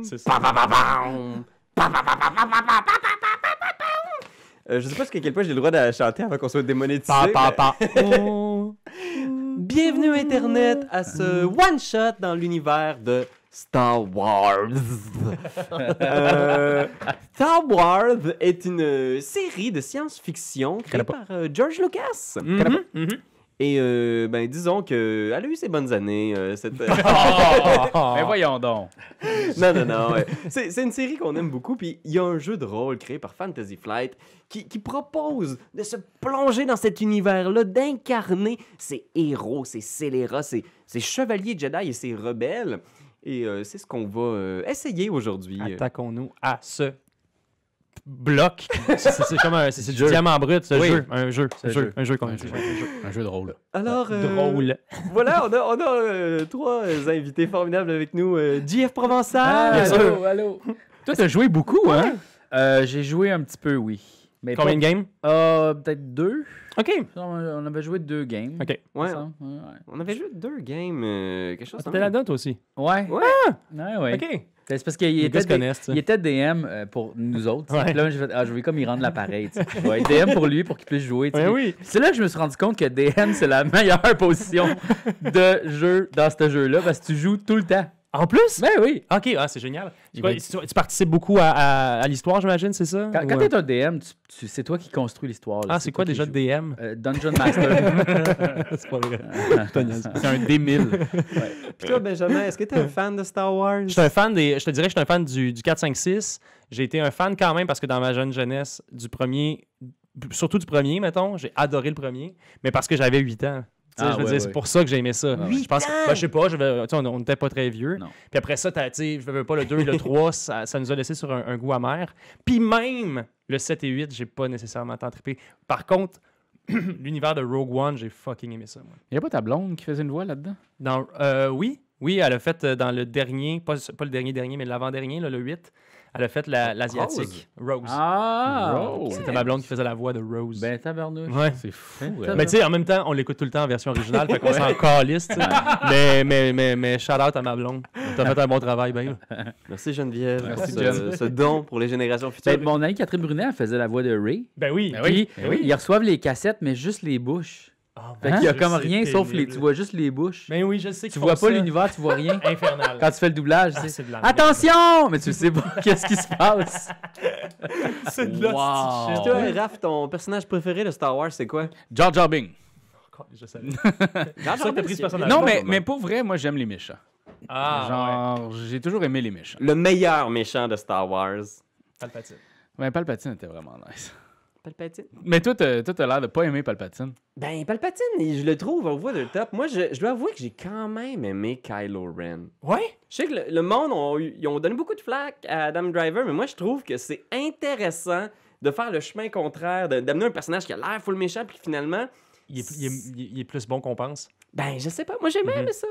C'est ça. Je sais pas jusqu'à quel point j'ai le droit de chanter avant qu'on soit démonétisé. Bienvenue Internet à ce one-shot dans l'univers de Star Wars. Star Wars est une série de science-fiction créée par George Lucas. Et disons qu'elle a eu ses bonnes années. Mais voyons donc. Non. C'est une série qu'on aime beaucoup. Puis il y a un jeu de rôle créé par Fantasy Flight qui propose de se plonger dans cet univers-là, d'incarner ces héros, ces scélérats, ces chevaliers Jedi et ces rebelles. Et c'est ce qu'on va essayer aujourd'hui. Attaquons-nous à ce bloc. C'est comme c'est du diamant brut, ce jeu. Un jeu qu'on dit. Un jeu de rôle. Alors, drôle. Voilà, on a trois invités formidables avec nous. JF Provençal. Allô. Toi, t'as joué beaucoup, hein? J'ai joué un petit peu, oui. Mais combien de games? Peut-être 2. OK. On avait joué 2 games. OK. Ouais. On avait joué 2 games, quelque chose comme ça. T'es là-dedans, toi aussi? Ouais. Ouais. OK. C'est parce qu'il était DM pour nous autres. Ouais. Là, j'ai fait, je vais comme y rendre l'appareil. Je vais être DM pour lui pour qu'il puisse jouer. Oui. C'est là que je me suis rendu compte que DM, c'est la meilleure position de jeu dans ce jeu-là parce que tu joues tout le temps. En plus? Ben oui. OK, c'est génial. Tu participes beaucoup à l'histoire, j'imagine, c'est ça? Quand tu es un DM, c'est toi qui construis l'histoire. Là. C'est quoi déjà DM? Dungeon Master. C'est pas vrai. C'est un D1000. Puis toi, Benjamin, est-ce que tu es un fan de Star Wars? Je te dirais que je suis un fan du 4, 5, 6. J'ai été un fan quand même parce que dans ma jeune jeunesse, surtout du premier, mettons, j'ai adoré le premier, mais parce que j'avais 8 ans. C'est pour ça que j'ai aimé ça. Je pense que, je sais pas, on n'était pas très vieux. Non. Puis après ça, je veux pas le 2 et le 3, ça nous a laissé sur un goût amer. Puis même le 7 et 8, j'ai pas nécessairement tant trippé. Par contre, l'univers de Rogue One, j'ai fucking aimé ça. Il y a pas ta blonde qui faisait une voix là-dedans? Oui, elle a fait dans le dernier, pas le dernier, mais l'avant-dernier, le 8. Elle a fait l'asiatique. Rose. Rose. C'était ma blonde qui faisait la voix de Rose. Ben, tabarnouche. Ouais. C'est fou. Mais tu sais, en même temps, on l'écoute tout le temps en version originale, fait qu'on s'en calisse. mais shout-out à ma blonde. T'as fait un bon travail, babe. Merci Geneviève. Merci, pour ce don pour les générations futures. Ben, mon amie Catherine Brunet, elle faisait la voix de Ray. Ben oui. Puis, ils reçoivent les cassettes, mais juste les bouches. Fait qu'il y a comme rien sauf tu vois juste les bouches. Mais oui, je sais que tu vois pas l'univers, tu vois rien. Infernal. Quand tu fais le doublage, c'est de la attention, mais tu sais pas qu'est-ce qui se passe. C'est de la Puis toi, Raph, ton personnage préféré de Star Wars, c'est quoi? Jar Jar Binks. Je savais. T'as pris ce personnage. Non, mais pour vrai, moi j'aime les méchants. J'ai toujours aimé les méchants. Le meilleur méchant de Star Wars. Palpatine. Ouais, Palpatine était vraiment nice. Palpatine. Mais toi, t'as l'air de pas aimer Palpatine. Ben, Palpatine, je le trouve au voix de top. Moi, je dois avouer que j'ai quand même aimé Kylo Ren. Ouais? Je sais que le monde, ils ont donné beaucoup de flack à Adam Driver, mais moi, je trouve que c'est intéressant de faire le chemin contraire, d'amener un personnage qui a l'air full méchant, puis finalement... Il est plus bon qu'on pense. Ben, je sais pas. Moi, j'ai aimé ça.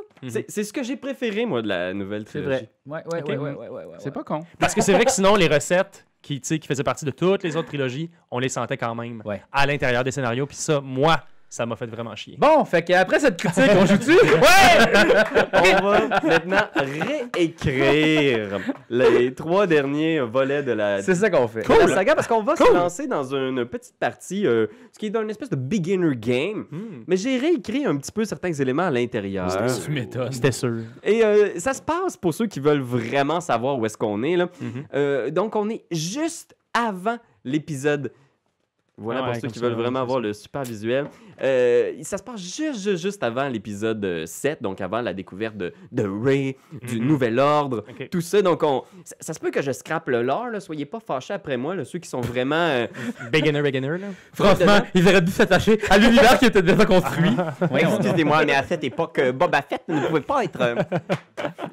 C'est ce que j'ai préféré, moi, de la nouvelle trilogie. C'est vrai. Ouais. C'est pas con. Parce que c'est vrai que sinon, les recettes qui faisaient partie de toutes les autres trilogies, on les sentait quand même à l'intérieur des scénarios. Puis ça, moi, ça m'a fait vraiment chier. Bon, fait qu'après cette critique, on joue-tu? On va maintenant réécrire les 3 derniers volets de la saga, parce qu'on va se lancer dans une petite partie, ce qui est dans une espèce de beginner game. Mais j'ai réécrit un petit peu certains éléments à l'intérieur. Tu m'étonnes. C'était sûr. Et ça se passe pour ceux qui veulent vraiment savoir où est-ce qu'on est. Là. Donc, on est juste avant l'épisode. Voilà, pour ceux qui veulent vraiment voir le super visuel. Ça se passe juste avant l'épisode 7, donc avant la découverte de Rey, du Nouvel Ordre, tout ça. Donc, ça se peut que je scrape le lore, là. Soyez pas fâchés après moi, là, ceux qui sont vraiment... beginner, là. Franchement, ils auraient dû s'attacher à l'univers qui était déjà construit. Excusez-moi, mais à cette époque, Boba Fett ne pouvait pas être...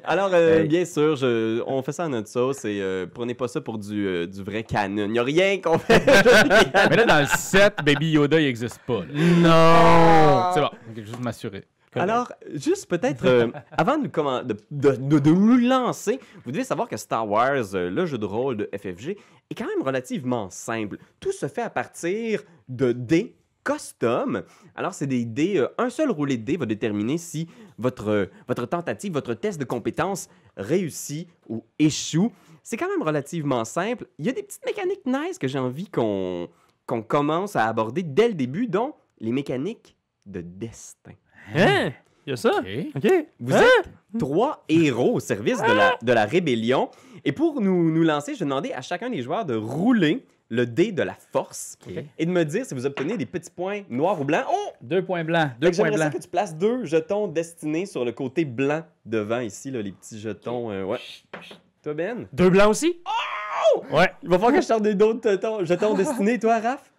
Alors, bien sûr, on fait ça à notre sauce et prenez pas ça pour du vrai canon. Il n'y a rien qu'on fait. Mais là, dans le 7, Baby Yoda, il n'existe pas. Là. Non! C'est bon, je vais juste m'assurer. Alors, juste peut-être, avant de nous lancer, vous devez savoir que Star Wars, le jeu de rôle de FFG, est quand même relativement simple. Tout se fait à partir de dés custom. Alors, c'est des dés, un seul roulé de dés va déterminer si votre tentative, votre test de compétence réussit ou échoue. C'est quand même relativement simple. Il y a des petites mécaniques nice que j'ai envie qu'on commence à aborder dès le début, dont les mécaniques de destin. Hein? Il y a ça? OK. Vous êtes 3 héros au service de la rébellion. Et pour nous lancer, je vais demander à chacun des joueurs de rouler le dé de la force et de me dire si vous obtenez des petits points noirs ou blancs. Oh! 2 points blancs. J'aimerais ça que tu places 2 jetons destinés sur le côté blanc devant ici, là, les petits jetons. Ouais. Toi, Ben? 2 blancs aussi? Oh! Ouais. Il va falloir que je sorte d'autres jetons destinés. Toi, Raph?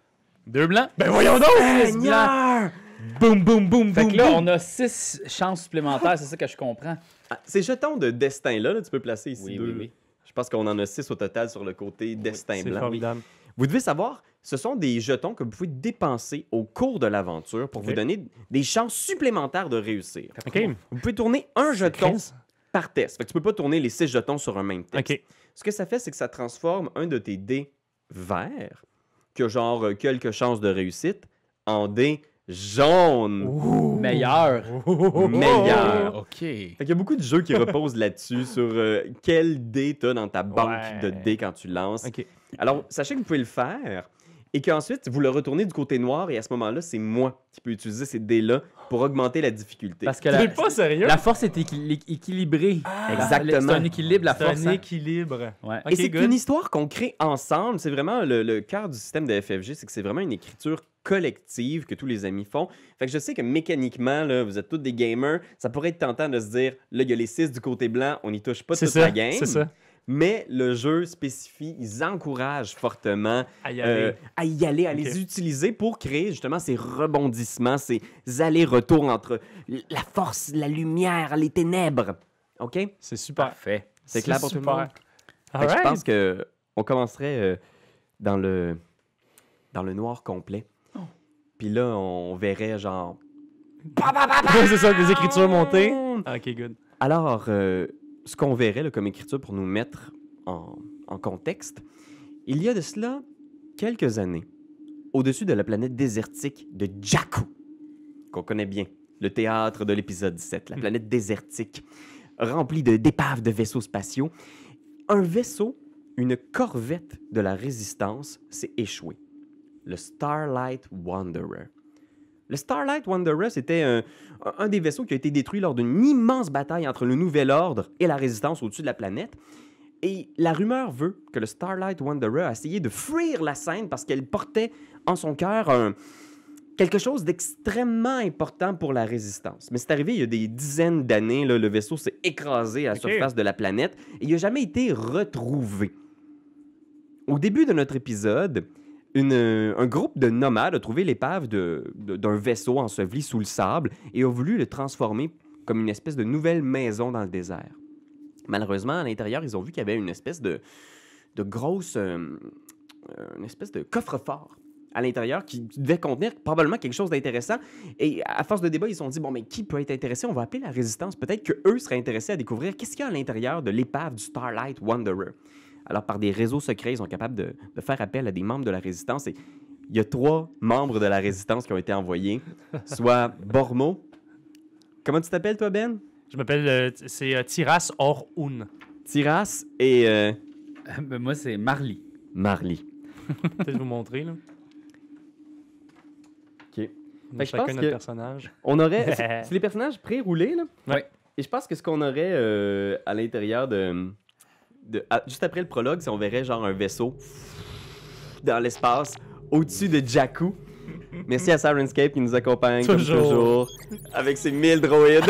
2 blancs. Ben voyons donc! Seigneur! Boum, boum, boum, Fait boum, que là, boum. on a 6 chances supplémentaires, c'est ça que je comprends. Ces jetons de destin-là, là, tu peux placer ici Oui, 2. oui, oui. Je pense qu'on en a 6 au total sur le côté destin C'est blanc. formidable. Vous devez savoir, ce sont des jetons que vous pouvez dépenser au cours de l'aventure pour vous donner des chances supplémentaires de réussir. OK. Vous pouvez tourner un jeton 13. par test. Fait que tu peux pas tourner les 6 jetons sur un même test. OK. Ce que ça fait, c'est que ça transforme un de tes dés verts, qui a genre quelques chances de réussite, en dés jaunes. Meilleur. Meilleur. OK. Fait qu'il y a beaucoup de jeux qui reposent là-dessus, sur quel dé t'as dans ta banque de dés quand tu lances. OK. Alors, sachez que vous pouvez le faire et qu'ensuite, vous le retournez du côté noir et à ce moment-là, c'est moi qui peux utiliser ces dés-là pour augmenter la difficulté. Parce que T'es pas sérieux? la force est équilibrée. Exactement. C'est un équilibre, la C'est force. un hein. équilibre. Ouais. OK, Et c'est good. une histoire qu'on crée ensemble. C'est vraiment le cœur du système de FFG, c'est que c'est vraiment une écriture collective que tous les amis font. Fait que je sais que mécaniquement, là, vous êtes tous des gamers, ça pourrait être tentant de se dire, là, il y a les 6 du côté blanc, on n'y touche pas C'est toute ça. la game. C'est ça. Mais le jeu spécifie, ils encouragent fortement À y aller. à y aller, à les utiliser pour créer justement ces rebondissements, ces allers-retours entre la force, la lumière, les ténèbres. OK? C'est super. Parfait. C'est clair pour tout le super. monde? Fait que Alright. je pense qu'on commencerait dans le noir complet. Puis là, on verrait genre... C'est ça, des écritures montées. OK, good. Alors, ce qu'on verrait là, comme écriture pour nous mettre en contexte, il y a de cela quelques années, au-dessus de la planète désertique de Jakku, qu'on connaît bien, le théâtre de l'épisode 17, la planète désertique, remplie d'épaves de vaisseaux spatiaux, un vaisseau, une corvette de la Résistance, s'est échoué. Le Starlight Wanderer. Le Starlight Wanderer, c'était un des vaisseaux qui a été détruit lors d'une immense bataille entre le Nouvel Ordre et la Résistance au-dessus de la planète. Et la rumeur veut que le Starlight Wanderer a essayé de fuir la scène parce qu'elle portait en son cœur quelque chose d'extrêmement important pour la Résistance. Mais c'est arrivé il y a des dizaines d'années, là, le vaisseau s'est écrasé à la surface de la planète et il n'a jamais été retrouvé. Au début de notre épisode, un groupe de nomades a trouvé l'épave d'un vaisseau enseveli sous le sable et a voulu le transformer comme une espèce de nouvelle maison dans le désert. Malheureusement, à l'intérieur, ils ont vu qu'il y avait une espèce de grosse... une espèce de coffre-fort à l'intérieur qui devait contenir probablement quelque chose d'intéressant. Et à force de débat, ils se sont dit, bon, mais qui peut être intéressé? On va appeler la Résistance. Peut-être qu'eux seraient intéressés à découvrir qu'est-ce qu'il y a à l'intérieur de l'épave du Starlight Wanderer. Alors, par des réseaux secrets, ils sont capables de faire appel à des membres de la Résistance. Et il y a 3 membres de la Résistance qui ont été envoyés, soit Bormo. Comment tu t'appelles, toi, Ben? Je m'appelle... c'est Tiras Or-Un. Tiras et Ben, moi, c'est Marley. Marley. Peut-être vous montrer, là. OK. Fait que je Chacun pense notre que personnage. on aurait... c'est les personnages pré-roulés, là? Ouais. Et je pense que ce qu'on aurait à l'intérieur juste après le prologue, c'est on verrait genre un vaisseau dans l'espace au-dessus de Jakku. Merci à Sirenscape qui nous accompagne comme toujours avec ses 1000 droïdes.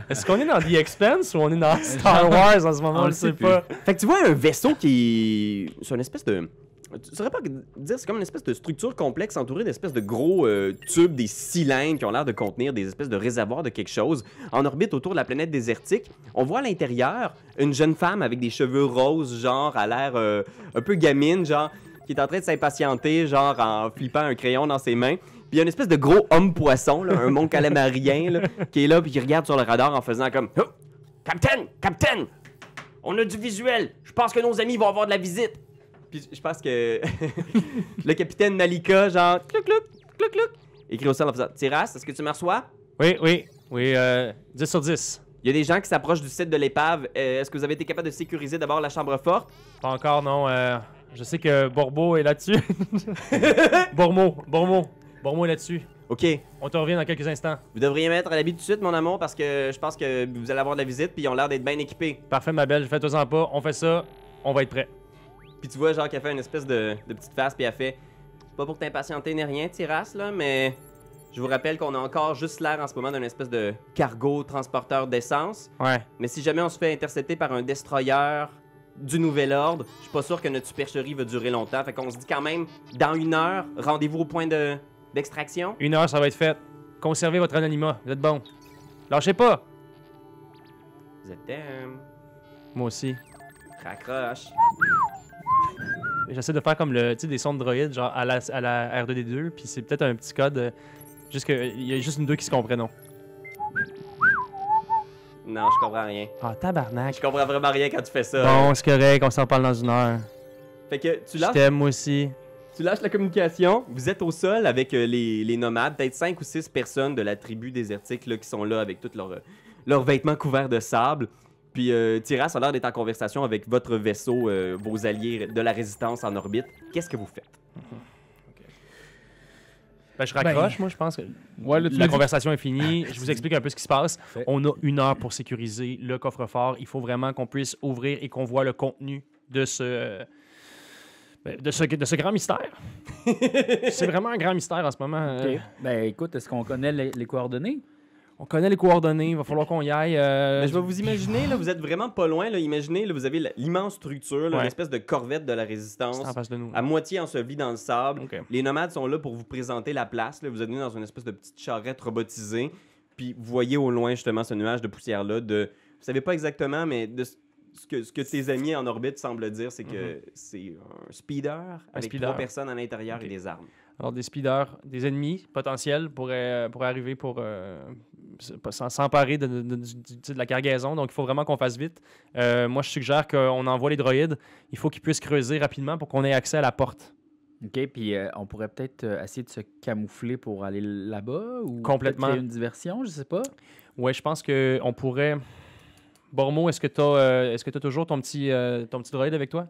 Est-ce qu'on est dans The Expanse ou on est dans Star Wars en ce moment? On Je le sais sait pas. Fait que tu vois un vaisseau qui... C'est une espèce de... Tu saurais pas dire, c'est comme une espèce de structure complexe entourée d'espèces de gros tubes, des cylindres qui ont l'air de contenir des espèces de réservoirs de quelque chose en orbite autour de la planète désertique. On voit à l'intérieur une jeune femme avec des cheveux roses, genre, à l'air un peu gamine, genre, qui est en train de s'impatienter, genre, en flippant un crayon dans ses mains. Puis il y a une espèce de gros homme-poisson, là, un mon calamarien, là, qui est là, puis qui regarde sur le radar en faisant comme... Oh! Capitaine! Capitaine! On a du visuel! Je pense que nos amis vont avoir de la visite! Puis je pense que le capitaine Malika, genre, clouc, clouc, clouc, clouc, écrit au sol en faisant Tiras, est-ce que tu me reçois? Oui, 10 sur 10. Il y a des gens qui s'approchent du site de l'épave. Est-ce que vous avez été capable de sécuriser d'abord la chambre forte? Pas encore, non. Je sais que Borbo est là-dessus. Bormo est là-dessus. OK. On te revient dans quelques instants. Vous devriez mettre l'habit tout de suite, mon amour, parce que je pense que vous allez avoir de la visite, puis ils ont l'air d'être bien équipés. Parfait, ma belle, fais-toi-en pas. On fait ça, on va être prêt. Puis tu vois, genre, qu'elle fait une espèce de petite face, puis elle fait pas pour t'impatienter ni rien, Tiras, là, mais je vous rappelle qu'on a encore juste l'air en ce moment d'un espèce de cargo transporteur d'essence. Ouais. Mais si jamais on se fait intercepter par un destroyer du Nouvel Ordre, je suis pas sûr que notre supercherie va durer longtemps. Fait qu'on se dit quand même, dans 1 heure, rendez-vous au point d'extraction. 1 heure, ça va être fait. Conservez votre anonymat, vous êtes bon. Lâchez pas. Vous êtes Moi aussi. raccroche. J'essaie de faire comme le, tu sais, des sons de droïde, genre à la R2D2, puis c'est peut-être un petit code. Juste il y a juste une deux qui se comprennent, non? Non, je comprends rien. Ah, tabarnak. Je comprends vraiment rien quand tu fais ça. Bon, c'est correct, on s'en parle dans 1 heure. Fait que tu Je lâches, t'aime, moi aussi. tu lâches la communication, vous êtes au sol avec les nomades, peut-être 5 ou 6 personnes de la tribu désertique là, qui sont là avec tous leurs vêtements couverts de sable. Puis Tiras a l'air d'être en conversation avec votre vaisseau, vos alliés de la résistance en orbite. Qu'est-ce que vous faites? Ben, je raccroche, moi, je pense que Ouais, là, tu la m'as dit- conversation est finie. Je vous explique un peu ce qui se passe. Parfait. On a 1 heure pour sécuriser le coffre-fort. Il faut vraiment qu'on puisse ouvrir et qu'on voit le contenu de ce grand mystère. C'est vraiment un grand mystère en ce moment. OK. Ben écoute, est-ce qu'on connaît les coordonnées? On connaît les coordonnées, il va falloir qu'on y aille. Ben, je vais vous imaginer, là, vous êtes vraiment pas loin. Là, imaginez, là, vous avez l'immense structure, là, Ouais. une espèce de corvette de la résistance, C'est en face de nous. à moitié ensevelie dans le sable. OK. Les nomades sont là pour vous présenter la place. Là. Vous êtes venu dans une espèce de petite charrette robotisée. Puis vous voyez au loin justement ce nuage de poussière-là. Vous savez pas exactement, mais de ce que tes amis en orbite semblent dire, c'est que c'est un speeder avec speeder. 3 personnes à l'intérieur OK. et des armes. Alors, des speeders, des ennemis potentiels pourraient arriver pour s'emparer de la cargaison. Donc, il faut vraiment qu'on fasse vite. Moi, je suggère qu'on envoie les droïdes. Il faut qu'ils puissent creuser rapidement pour qu'on ait accès à la porte. OK, puis on pourrait peut-être essayer de se camoufler pour aller là-bas ou Complètement. peut-être créer une diversion, je sais pas. Ouais, je pense qu'on pourrait... Bormo, est-ce que tu as toujours ton petit droïde avec toi?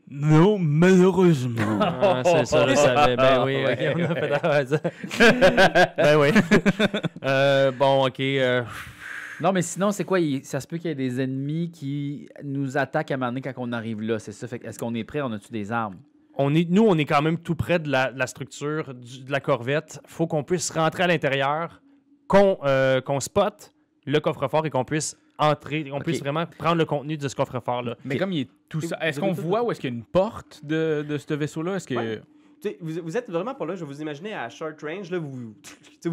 Non, malheureusement. Ah, c'est ça, je savais. Ben oui, OK, Ouais, on a ouais. fait ça. Ben oui. Bon, OK. Non, mais sinon, c'est quoi? Ça se peut qu'il y ait des ennemis qui nous attaquent à un moment donné quand on arrive là, c'est ça? Fait que est-ce qu'on est prêt? On a-tu des armes? Nous, on est quand même tout près de la structure de la corvette. Faut qu'on puisse rentrer à l'intérieur, qu'on spotte le coffre-fort et qu'on puisse entrer, qu'on puisse vraiment prendre le contenu de ce coffre-fort-là. Mais comme il est tout ça, est-ce vous avez qu'on tout- voit où est-ce qu'il y a une porte de ce vaisseau-là? Est-ce que... Ouais. Tu sais, vous êtes vraiment pas là, je vais vous imaginer à short range, là, vous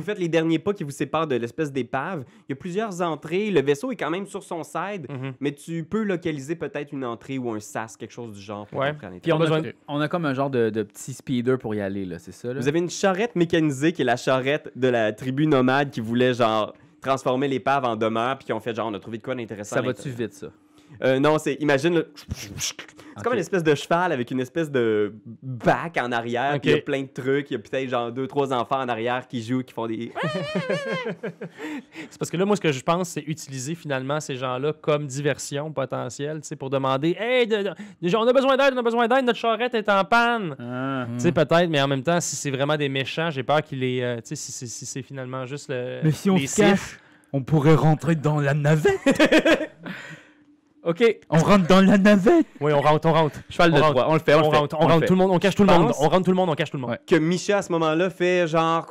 faites les derniers pas qui vous séparent de l'espèce d'épave. Il y a plusieurs entrées, le vaisseau est quand même sur son side, Mhm. mais tu peux localiser peut-être une entrée ou un sas, quelque chose du genre. Pour Ouais. entrer à Puis l'intérieur. on a comme un genre de petit speeder pour y aller, là, c'est ça? Là? Vous avez une charrette mécanisée qui est la charrette de la tribu nomade qui voulait genre transformer l'épave en demeure puis qui ont fait genre on a trouvé de quoi d'intéressant. Ça à va-tu l'intérieur. vite, ça? Non, c'est imagine là, c'est comme Ok. une espèce de cheval avec une espèce de bac en arrière, Ok. puis il y a plein de trucs, il y a peut-être genre 2-3 enfants en arrière qui jouent, qui font des C'est parce que là, moi, ce que je pense, c'est utiliser finalement ces gens-là comme diversion potentielle, tu sais, pour demander « Hey, on a besoin d'aide, notre charrette est en panne! Ah. Tu sais, peut-être, mais en même temps, si c'est vraiment des méchants, j'ai peur qu'il les... tu sais, si c'est finalement juste le... Mais si on les se cache, on pourrait rentrer dans la navette. OK, On rentre dans la navette. Oui, on rentre. cheval de On rentre. Troie, on le fait, On rentre, on rentre tout le monde, on cache tout le monde. pense- On rentre tout le monde, on cache tout le monde. Ouais. que Misha à ce moment-là fait genre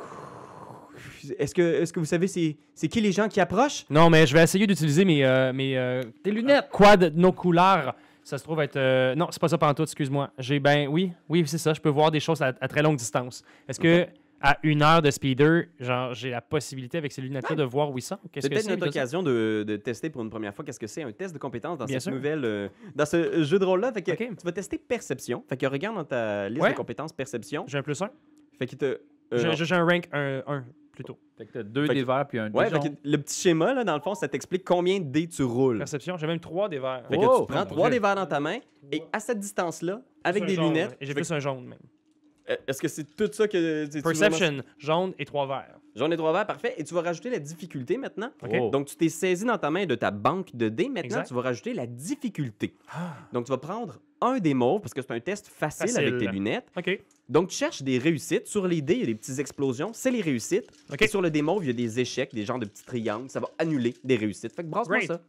est-ce que vous savez c'est qui les gens qui approchent? Non, mais je vais essayer d'utiliser mes Tes lunettes! quadnoculaires. Ça se trouve être... Non, c'est pas ça pantoute, excuse-moi. Oui, c'est ça. Je peux voir des choses à très longue distance. Est-ce que à 1 heure de speeder, genre, j'ai la possibilité avec ces lunettes-là de voir où ils sont? Qu'est-ce C'est que peut-être c'est? notre occasion de tester pour une première fois qu'est-ce que c'est un test de compétence dans Bien cette sûr. nouvelle dans ce jeu de rôle-là. Fait que Ok. tu vas tester perception. Fait que regarde dans ta liste Ouais. de compétences perception. J'ai un +1. Fait qu'il te J'ai un rank 1. plutôt. Fait que t'as 2 Fait dés que- verts puis un dé Ouais, fait jaune. que le petit schéma, là, dans le fond, ça t'explique combien de dés tu roules. Perception, j'ai même 3 des verts. Fait que Oh, tu prends mon 3 Dieu. des verres dans ta main et à cette distance-là, avec Un des jaune, lunettes. Et j'ai plus un jaune, même. Est-ce que c'est tout ça que tu Perception, jaune et 3 verts. Jaune et 3 verres, parfait. Et tu vas rajouter la difficulté maintenant. OK. Oh. Donc, tu t'es saisi dans ta main de ta banque de dés. Maintenant, Exact. tu vas rajouter la difficulté. Donc, tu vas prendre un des mauves parce que c'est un test facile avec tes lunettes. OK. Donc, tu cherches des réussites. Sur les dés, il y a des petites explosions. C'est les réussites. OK. Et sur le dé mauve, il y a des échecs, des genres de petits triangles. Ça va annuler des réussites. Fait que brasse-moi Great. ça.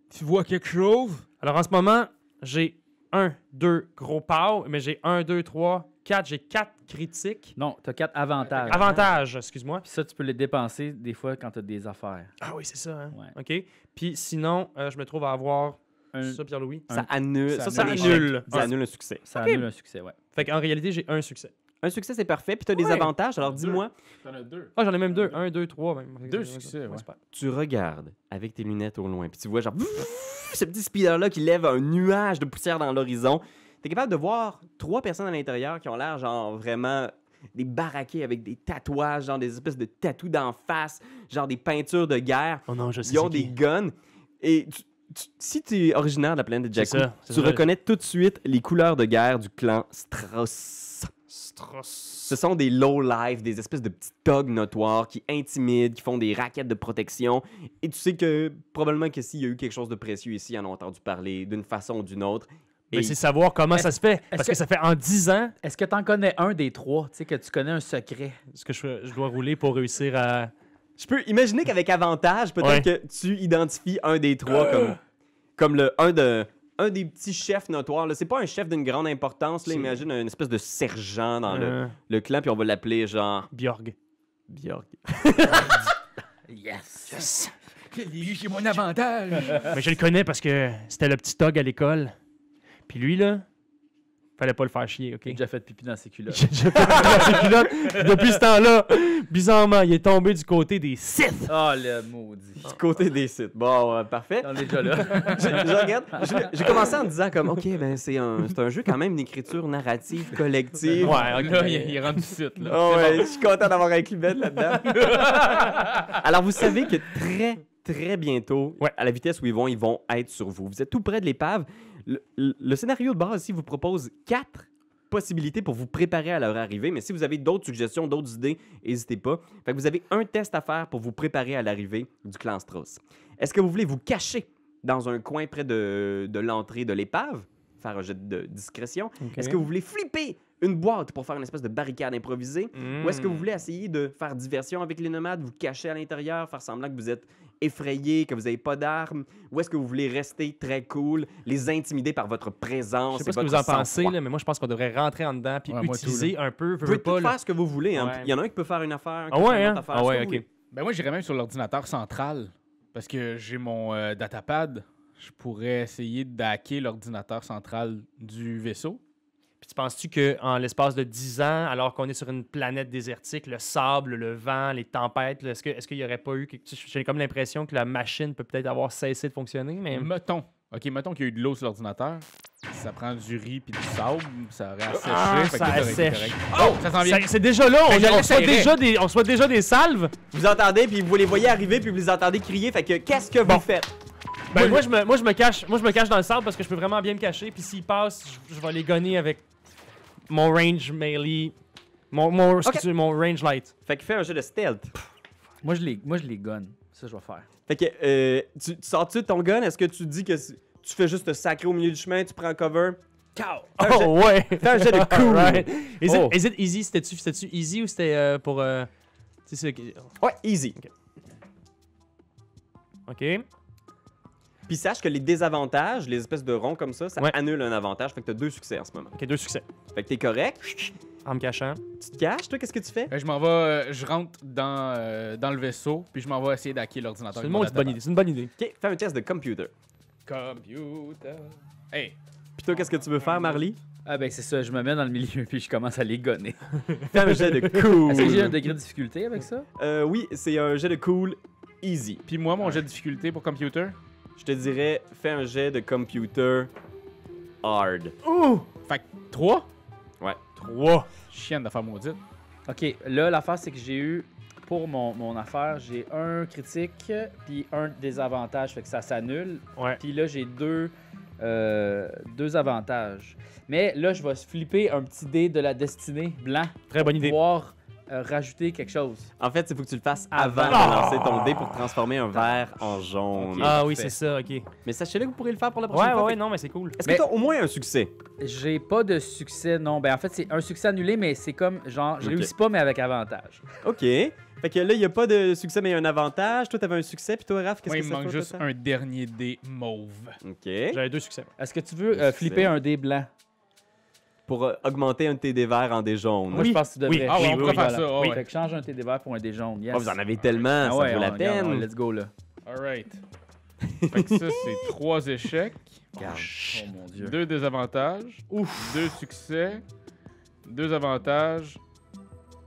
Tu vois quelque chose? Alors, en ce moment, j'ai 1, 2 gros pow, mais j'ai 1, 2, 3, 4. J'ai 4 critiques. Non, t'as 4 avantages. Avantage, excuse-moi. Puis ça, tu peux les dépenser des fois quand t'as des affaires. Ah oui, c'est ça. Hein? Ouais. OK. Puis sinon, je me trouve à avoir Un- ça, Pierre-Louis. Ça annule. ça Ça annule. annule. Ça Ah. annule un succès. Ça Ok. annule un succès, ouais. Fait qu'en réalité, j'ai un succès. Un succès, c'est parfait. Puis tu as des Ouais. avantages. Alors, dis-moi, T'en as 2. Ah, j'en ai même 2. 1, 2, 3 même. Deux succès, ouais. super. tu regardes avec tes lunettes au loin, puis tu vois genre ce petit speeder-là qui lève un nuage de poussière dans l'horizon. T'es capable de voir 3 personnes à l'intérieur qui ont l'air genre vraiment des baraqués avec des tatouages, genre des espèces de tatous d'en face, genre des peintures de guerre. Oh non, je sais Ils ont des guns. Et si tu es originaire de la planète de C'est Jakku, ça, c'est tu ça. reconnais tout de suite les couleurs de guerre du clan Strauss. Ce sont des low-life, des espèces de petits thugs notoires qui intimident, qui font des raquettes de protection. Et tu sais que probablement que s'il y a eu quelque chose de précieux ici, ils en ont entendu parler d'une façon ou d'une autre. Mais Et c'est savoir comment ça se fait. Parce que que- ça fait en 10 ans Est-ce que t'en connais un des 3? Tu sais, que tu connais un secret? ce que je dois rouler pour réussir à. je peux imaginer qu'avec avantage, peut-être Ouais. que tu identifies un des 3 comme un des petits chefs notoires. Là. C'est pas un chef d'une grande importance. Là. C'est- Imagine une espèce de sergent dans Euh, le clan, puis on va l'appeler genre Bjorg. Björk. Yes! J'ai mon avantage. Mais je le connais parce que c'était le petit dog à l'école. Puis lui, là, fallait pas le faire chier, OK? Il a déjà fait pipi dans ses culottes. J'ai fait dans ses culottes. Depuis ce temps-là, bizarrement, il est tombé du côté des Sith. Oh, le maudit. Du côté des sites. Bon, parfait. On est déjà là. Je regarde. J'ai commencé en me disant comme, OK, ben c'est un jeu quand même d'écriture narrative collective. Ouais, OK. Là, il est rendu site, là. Oh ouais, je suis content d'avoir inclus Ben là-dedans. Alors, vous savez que très bientôt, Ouais. à la vitesse où ils vont être sur vous. Vous êtes tout près de l'épave. Le scénario de base ici vous propose 4 possibilités pour vous préparer à leur arrivée, mais si vous avez d'autres suggestions, d'autres idées, n'hésitez pas. Fait que vous avez un test à faire pour vous préparer à l'arrivée du clan Strauss. Est-ce que vous voulez vous cacher dans un coin près de l'entrée de l'épave, faire un jet de discrétion? OK. Est-ce que vous voulez flipper une boîte pour faire une espèce de barricade improvisée? Ou est-ce que vous Mm. voulez essayer de faire diversion avec les nomades, vous cacher à l'intérieur, faire semblant que vous êtes effrayé, que vous n'avez pas d'armes? Ou est-ce que vous voulez rester très cool, les intimider par votre présence? Je sais pas et ce que vous votre en pensez, sang-froid? là, mais moi, je pense qu'on devrait rentrer en dedans puis Ouais, moi, utiliser un peu, Vous pouvez pas, tout là. faire ce que vous voulez. Hein. Ouais. Il y en a un qui peut faire une affaire, un qui Ah peut ouais, faire une hein? autre affaire. Ah ce que ouais, vous OK. voulez. Ben moi, j'irais même sur l'ordinateur central. Parce que j'ai mon datapad. Je pourrais essayer d'hacker l'ordinateur central du vaisseau. Puis tu penses-tu qu'en l'espace de 10 ans, alors qu'on est sur une planète désertique, le sable, le vent, les tempêtes, là, est-ce qu'il n'y aurait pas eu... J'ai comme l'impression que la machine peut peut-être avoir cessé de fonctionner, mais... Mettons qu'il y a eu de l'eau sur l'ordinateur. Ça prend du riz puis du sable. Ça aurait asséché. Ah, fait que ça tout aurait été assèche. correct. Oh, ça s'en vient. C'est déjà là, Mais je on reçoit l'essayerai. on reçoit déjà des salves. Vous entendez, puis vous les voyez arriver, puis vous les entendez crier. Fait que qu'est-ce que vous faites? Ben, moi, je me cache dans le sable parce que je peux vraiment bien me cacher. Puis s'ils passent, je vais les gonner avec mon range melee, mon range light. Fait que fais un jeu de stealth. Moi, je les gonne. Ça, je vais faire. Fait que tu sors-tu de ton gun? Est-ce que tu dis que tu fais juste te sacrer au milieu du chemin, tu prends cover? Oh ouais! Fais un jet de cool. Alright. Oh. Is it easy? C'était-tu easy ou c'était pour... tu sais, Ouais, easy. OK. Puis sache que les désavantages, les espèces de ronds comme ça Ouais. annule un avantage. Fait que t'as 2 succès en ce moment. OK, 2 succès. Fait que t'es correct. En me cachant. Tu te caches, toi, qu'est-ce que tu fais? Je m'en vais, je rentre dans le vaisseau, puis je m'en vais essayer d'hacker l'ordinateur. C'est avec mon une bonne idée. C'est une bonne idie. Ok, fais un test de computer. Computer. Hey, Puis toi, qu'est-ce que tu veux faire, Marley? Ah ben c'est ça, je me mets dans le milieu puis je commence à les gonner. Fais un jet de cool. Est-ce que j'ai un degré de difficulté avec ça? Oui, c'est un jet de cool easy. puis moi, mon jet de difficulté pour computer. Je te dirais, fais un jet de computer hard. Fait que 3. 3. Chienne d'affaires maudite. Ok, là l'affaire c'est que j'ai eu pour mon affaire, j'ai un critique puis un désavantage, fait que ça s'annule. Ouais. Puis là, j'ai deux avantages. Mais là, je vais flipper un petit dé de la destinée blanc. Très bonne idée. Pour pouvoir rajouter quelque chose. En fait, il faut que tu le fasses avant Avant. de lancer ton dé pour transformer un vert en jaune. Ok. Ah oui, parfait. c'est ça, ok. Mais sachez-le que vous pourrez le faire pour la prochaine Ouais, fois. ouais, non, mais c'est cool. Est-ce Mais- que tu as au moins un succès? J'ai pas de succès, non. Ben en fait, c'est un succès annulé, mais c'est comme, genre, je Ok. réussis pas, mais avec avantage. OK. Fait que là, il n'y a pas de succès, mais il y a un avantage. Toi, tu avais un succès, puis toi, Raph, qu'est-ce Moi, que il ça me manque fait, juste toi, un dernier dé mauve. OK. J'avais 2 succès. Est-ce que tu veux Je flipper sais. un dé blanc? Pour augmenter un de tes dés verts en dés jaunes. Moi, je pense que tu devrais. Oui. Ah ouais, on pourrait faire voilà. ça. Oui. Ouais. Fait que change un de tes dés verts pour un dé jaune. Yes. Oh, vous en avez tellement, Ah ça ouais, vaut la regarde, peine. let's go, là. All right. Fait que ça, c'est 3 échecs, Regarde. Oh mon Dieu. 2 désavantages, 2 succès, 2 avantages,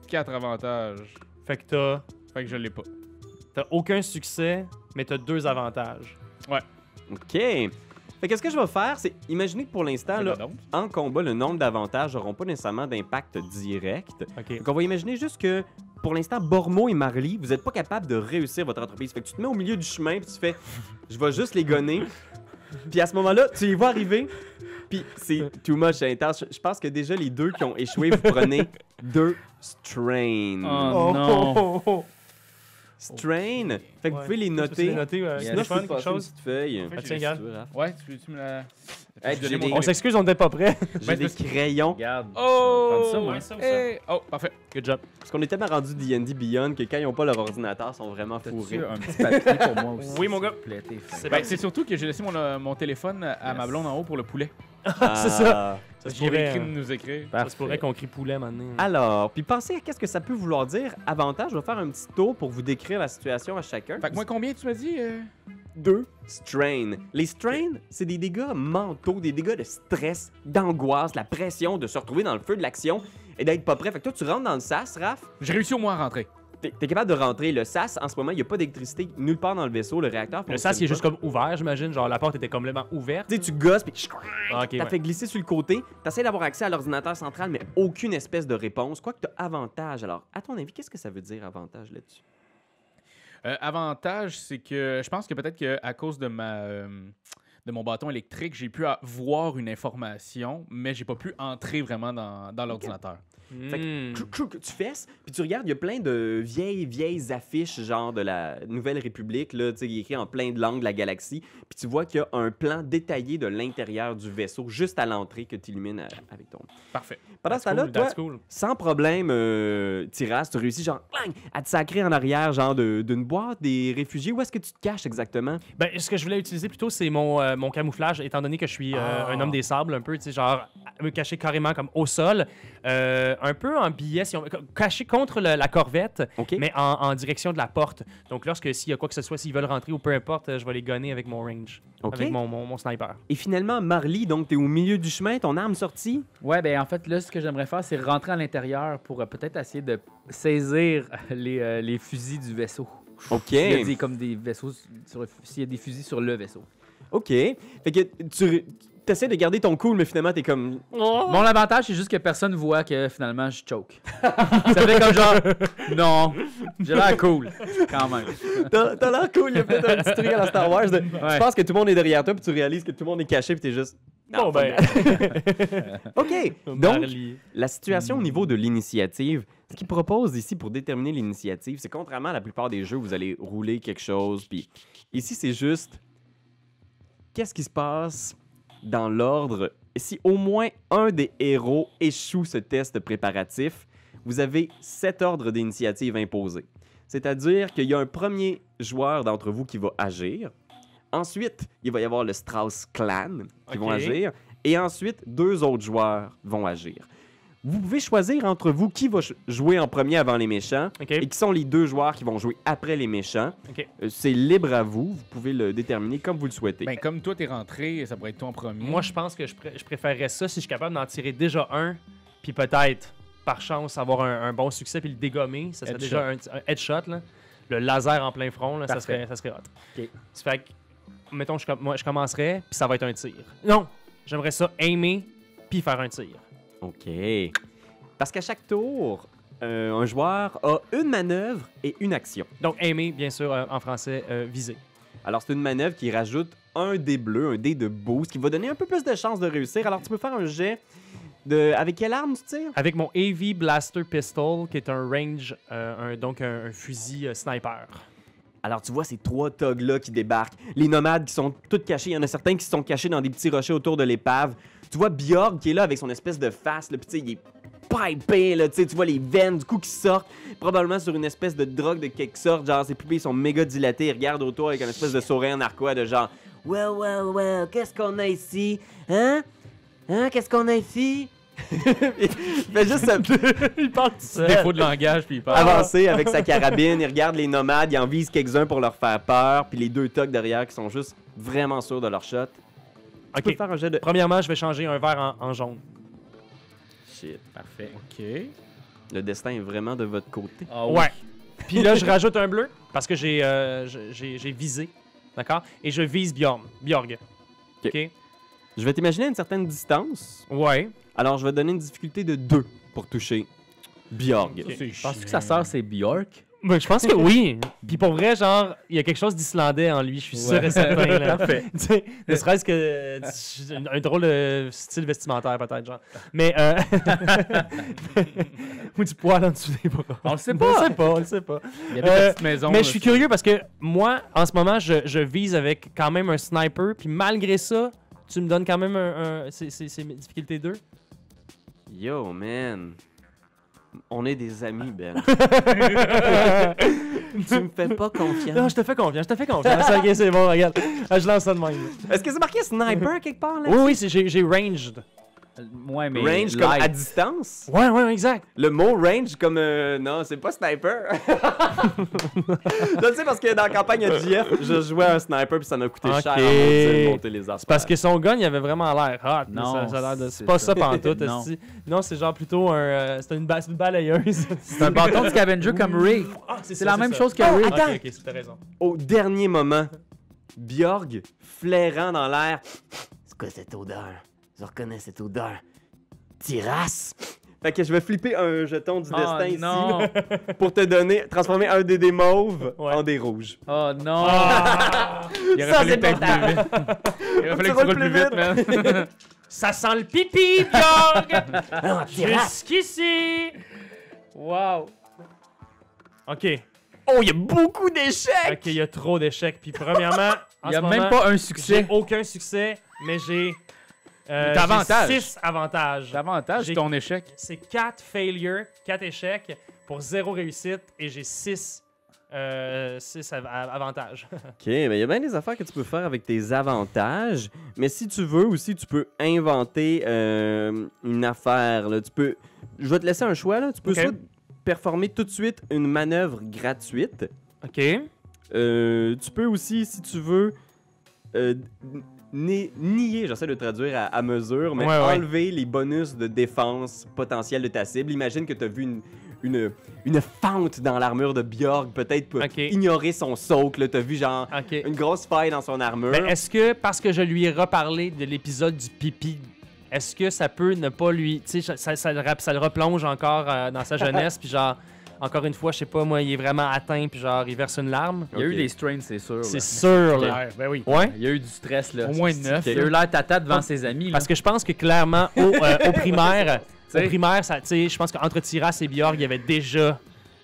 4 avantages. Fait que Fait que je l'ai pas. t'as aucun succès, mais t'as 2 avantages. OK. Fait que ce que je vais faire, c'est imaginer que pour l'instant, là, Donc, en combat, le nombre d'avantages n'auront pas nécessairement d'impact direct. Ok. Donc, on va imaginer juste que pour l'instant, Bormo et Marley, vous n'êtes pas capable de réussir votre entreprise. Fait que tu te mets au milieu du chemin, puis tu fais je vais juste les gonner. Puis à ce moment-là, tu les vois arriver, puis c'est too much, c'est intense. Je pense que déjà, les deux qui ont échoué, vous prenez 2 strain. Oh, non. Strain. Fait que vous Ouais. pouvez les Tu peux noter. les noter, Yes. Sinon, je Stéphane, peux quelque passer une chose? petite feuille. fait, Ah, j'ai- tiens, regarde. ouais, tu me la. Hey, Tu donnes j'ai mon des- On s'excuse, on n'était pas prêts. J'ai Ben, des c'est parce crayons. Regarde. Oh! Prends ça, moi. Ouais, ça ou ça? Hey! Oh, parfait. Good job. Parce qu'on est tellement rendu D&D Beyond que quand ils n'ont pas leur ordinateur, ils sont vraiment T'as-tu fourrés. un petit papier pour moi aussi? Oui, mon gars. s'il te plaît, t'es fin. C'est Ben, bon. c'est surtout que j'ai laissé mon téléphone à ma blonde en haut pour le poulet. C'est ça. Ça se J'ai écrit de pourrait, nous écrire. ça se Parfait. pourrait qu'on crie poulet maintenant. Alors, puis pensez à qu'est-ce que ça peut vouloir dire. Avantage, je vais faire un petit tour pour vous décrire la situation à chacun. Fait que moi, combien tu m'as dit? 2 strain. Les strains, c'est des dégâts mentaux, des dégâts de stress, d'angoisse, la pression de se retrouver dans le feu de l'action et d'être pas prêt. Fait que toi, tu rentres dans le sas, Raph. J'ai réussi au moins à rentrer. T'es capable de rentrer. Le sas, en ce moment, il n'y a pas d'électricité nulle part dans le vaisseau. Le réacteur Le sas, il est juste comme ouvert, j'imagine. Genre, la porte était complètement ouverte. Tu sais, tu gosses, puis Ah, ok, t'as ouais. fait glisser sur le côté. T'essaies d'avoir accès à l'ordinateur central, mais aucune espèce de réponse. Quoique t'as avantage. Alors, à ton avis, qu'est-ce que ça veut dire, avantage, là-dessus? Avantage, c'est que je pense que peut-être qu'à cause de de mon bâton électrique, j'ai pu voir une information, mais j'ai pas pu entrer vraiment dans l'ordinateur. Fait que tu fesses, puis tu regardes, il y a plein de vieilles affiches, genre de la Nouvelle République, là, tu sais, il est écrit en plein de langues de la galaxie, puis tu vois qu'il y a un plan détaillé de l'intérieur du vaisseau, juste à l'entrée, que tu illumines avec ton... Parfait. Pendant ce temps-là, toi, cool. sans problème, Tiras, tu réussis, genre, clang, à te sacrer en arrière, genre, d'une boîte des réfugiés. Où est-ce que tu te caches exactement? Ben, ce que je voulais utiliser plutôt, c'est mon camouflage, étant donné que je suis un homme des sables, un peu, tu sais, genre, me cacher carrément comme au sol, un peu en billet, si on caché contre la corvette, OK. mais en direction de la porte. Donc, lorsque s'il y a quoi que ce soit, s'ils veulent rentrer ou peu importe, je vais les gonner avec mon range, OK. avec mon sniper. Et finalement, Marley, donc, t'es au milieu du chemin, ton arme sortie? Ouais, ben en fait, là, ce que j'aimerais faire, c'est rentrer à l'intérieur pour peut-être essayer de saisir les fusils du vaisseau. OK. S'il y a des, comme des vaisseaux, s'il y a des fusils sur le vaisseau. OK. Fait que tu essaies de garder ton cool, mais finalement, t'es comme... Mon avantage, c'est juste que personne voit que finalement je choke. Ça fait comme genre, non, j'ai l'air cool, quand même. T'as l'air cool, il a fait un petit truc à la Star Wars. Tu Ouais. penses que tout le monde est derrière toi, puis tu réalises que tout le monde est caché, puis t'es juste... Bon, ben, OK. Donc, Marley. la situation au niveau de l'initiative, ce qu'il propose ici pour déterminer l'initiative, c'est contrairement à la plupart des jeux, vous allez rouler quelque chose, puis ici, c'est juste... Qu'est-ce qui se passe dans l'ordre? Si au moins un des héros échoue ce test préparatif, vous avez 7 ordres d'initiative imposés. C'est-à-dire qu'il y a un premier joueur d'entre vous qui va agir. Ensuite, il va y avoir le Strauss Clan qui vont Ok. agir. Et ensuite, 2 autres joueurs vont agir. Vous pouvez choisir entre vous qui va jouer en premier avant les méchants OK. et qui sont les 2 joueurs qui vont jouer après les méchants. OK. C'est libre à vous. Vous pouvez le déterminer comme vous le souhaitez. Ben, comme toi, t'es rentré, ça pourrait être toi en premier. Moi, je pense que je préférerais ça si je suis capable d'en tirer déjà un, puis peut-être, par chance, avoir un bon succès, puis le dégommer. Ça serait Headshot. déjà un headshot, là. Le laser en plein front, là, ça Parfait. serait hot. OK. Ça fait que, mettons, moi, je commencerais, puis ça va être un tir. Non! J'aimerais ça aimer, puis faire un tir. OK. Parce qu'à chaque tour, un joueur a une manœuvre et une action. Donc, aimer, bien sûr, en français, viser. Alors, c'est une manœuvre qui rajoute un dé bleu, un dé de boost, qui va donner un peu plus de chances de réussir. Alors, tu peux faire un jet de... Avec quelle arme tu tires? Avec mon AV Blaster Pistol, qui est un range, donc un fusil sniper. Alors, tu vois ces 3 thugs-là qui débarquent. Les nomades qui sont tous cachés. Il y en a certains qui se sont cachés dans des petits rochers autour de l'épave. Tu vois Bjorg qui est là avec son espèce de face. Là, puis, tu sais, il est pipé. Là, tu vois les veines du coup qui sortent. Probablement sur une espèce de drogue de quelque sorte. Genre, ses pupilles sont méga dilatées. Il regarde autour avec une espèce de sourire narquois de genre « Well, qu'est-ce qu'on a ici? Hein? Qu'est-ce qu'on a ici? » Il fait juste Il parle tout seul. Défaut de langage, puis il parle. avancer avec sa carabine, il regarde les nomades, il en vise quelques-uns pour leur faire peur, puis les 2 thugs derrière qui sont juste vraiment sûrs de leur shot. Tu peux Ok. faire un jet de... Premièrement, je vais changer un vert en jaune. Shit, Parfait. OK. le destin est vraiment de votre côté. Ah oui. Ouais. Puis là, je rajoute un bleu parce que j'ai visé. D'accord? Et je vise Bjorg. OK? Je vais t'imaginer à une certaine distance, Ouais. alors je vais donner une difficulté de 2 pour toucher Bjorg. Ça, c'est Penses-tu que sa sœur, c'est Bjork? Ben, je pense que oui. Puis pour vrai, genre, il y a quelque chose d'islandais en lui, je suis sûr et certain. Là. Parfait. Tu sais, ne serait-ce que un drôle de style vestimentaire, peut-être, genre. Mais, ou du poil en dessous des bras. On le sait On pas. le sait pas, on le sait pas. Il y avait ta petite maison. Mais là, je suis sur- curieux parce que moi, en ce moment, je vise avec quand même un sniper. Puis malgré ça, tu me donnes quand même c'est difficulté 2. Yo, man. On est des amis, Ben. Tu me fais pas confiance. Non, je te fais confiance. Ok, c'est bon, regarde. Je lance ça de même. Est-ce que c'est marqué sniper quelque part, là? Oui, oui, j'ai ranged. Ouais, mais Range comme à light. distance? Ouais, exact. Le mot range comme... non, c'est pas sniper. Je sais parce que dans la campagne à GF, je jouais un sniper puis ça m'a coûté cher Ok. de monter les affaires. C'est parce que son gun, il avait vraiment l'air hot. Non, Ça a l'air de... c'est C'est pas ça. ça pantoute. Non. esti. Non, c'est genre plutôt un... c'est une balayeuse. C'est un bâton de scavenger comme Ray. Ah, C'est la même chose que Oh, Ray. attends. Ok, t'as raison. Au dernier moment, Bjorg, flairant dans l'air. C'est quoi cette odeur? Je reconnais cette odeur. Tyras! Fait que je vais flipper un jeton du destin ici non. pour te donner, transformer un dé mauve Ouais. en dé rouge. Oh non. Il aurait Ça, fallu c'est que t'ailles portable. plus vite. Il aurait fallu que tu roules plus vite, man. Ça sent le pipi, Bjorg! Ah, Jusqu'ici! Wow. OK. Oh, il y a beaucoup d'échecs! OK, il y a trop d'échecs. Puis premièrement, Il y a même pas un succès. J'ai aucun succès, mais j'ai... T'as avantage. 6 avantages. L'avantage, J'ai- c'est ton échec. C'est 4 failures, 4 échecs pour 0 réussite et j'ai 6 avantages. Ok, mais il y a bien des affaires que tu peux faire avec tes avantages. Mais si tu veux aussi, tu peux inventer une affaire. Là. Tu peux... Je vais te laisser un choix. Là. Tu peux Ok. soit performer tout de suite une manœuvre gratuite. OK. Tu peux aussi, si tu veux, nier, j'essaie de traduire à mesure, mais Ouais, ouais. enlever les bonus de défense potentiels de ta cible. Imagine que tu as vu une fente dans l'armure de Bjorg, peut-être pour Ok. ignorer son socle. Tu as vu genre OK. une grosse faille dans son armure. Ben, est-ce que, parce que je lui ai reparlé de l'épisode du pipi, est-ce que ça peut ne pas lui... Tu sais, ça le replonge encore dans sa jeunesse, puis genre, encore une fois, je sais pas, moi, il est vraiment atteint, puis genre, il verse une larme. Il y a eu Ok. des strains, c'est sûr. C'est là. sûr, là. Clair, ben oui. Ouais? Il y a eu du stress, là. Au moins 9. Il a eu l'air tata devant ses amis. Là. Parce que je pense que clairement, au primaire, T'sais. ça, tu sais, je pense qu'entre Tyras et Bjorg, il y avait déjà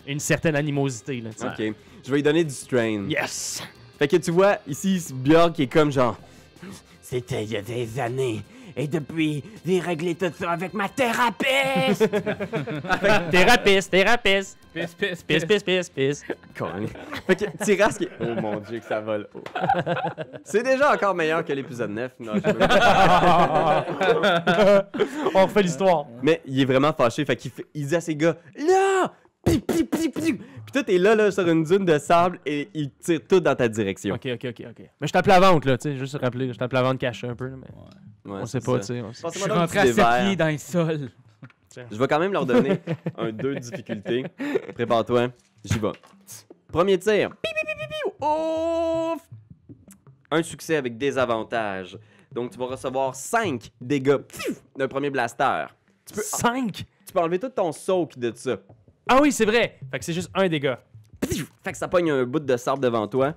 une certaine animosité, là, tu sais. Ok, je vais lui donner du strain. Yes! Fait que tu vois, ici, c'est Bjorg qui est comme genre... C'était il y a des années. Et depuis, j'ai réglé tout ça avec ma thérapeute! Thérapiste! Pisse, pisse, Pisse, pisse. pisse, pisse, pisse. Con. Fait que Tyras qui est... Oh mon Dieu, que ça vole haut. C'est déjà encore meilleur que l'épisode 9. Non, je veux- On refait l'histoire. Mais il est vraiment fâché. Fait il dit à ses gars, là! Pi, pi, pi, pi. Puis toi, t'es là, sur une dune de sable et il tire tout dans ta direction. Ok. Mais je tape la vente, là, tu sais, juste rappeler, je tape la vente cachée un peu, là, mais Ouais, on sait c'est pas, ça. tu sais. on sait- Je Passez-moi suis donc rentré un à petit 7 dé vert. pieds dans le sol. Je vais quand même leur donner un 2 de difficulté. Prépare-toi, j'y vais. Premier tir. Pi, pi, pi, pi, pi. Ouf! Un succès avec des avantages. Donc, tu vas recevoir 5 dégâts pfiou, d'un premier blaster. 5! Tu peux enlever tout ton soak de ça. Ah oui, c'est vrai. Fait que c'est juste un dégât. Fait que ça pogne un bout de sable devant toi.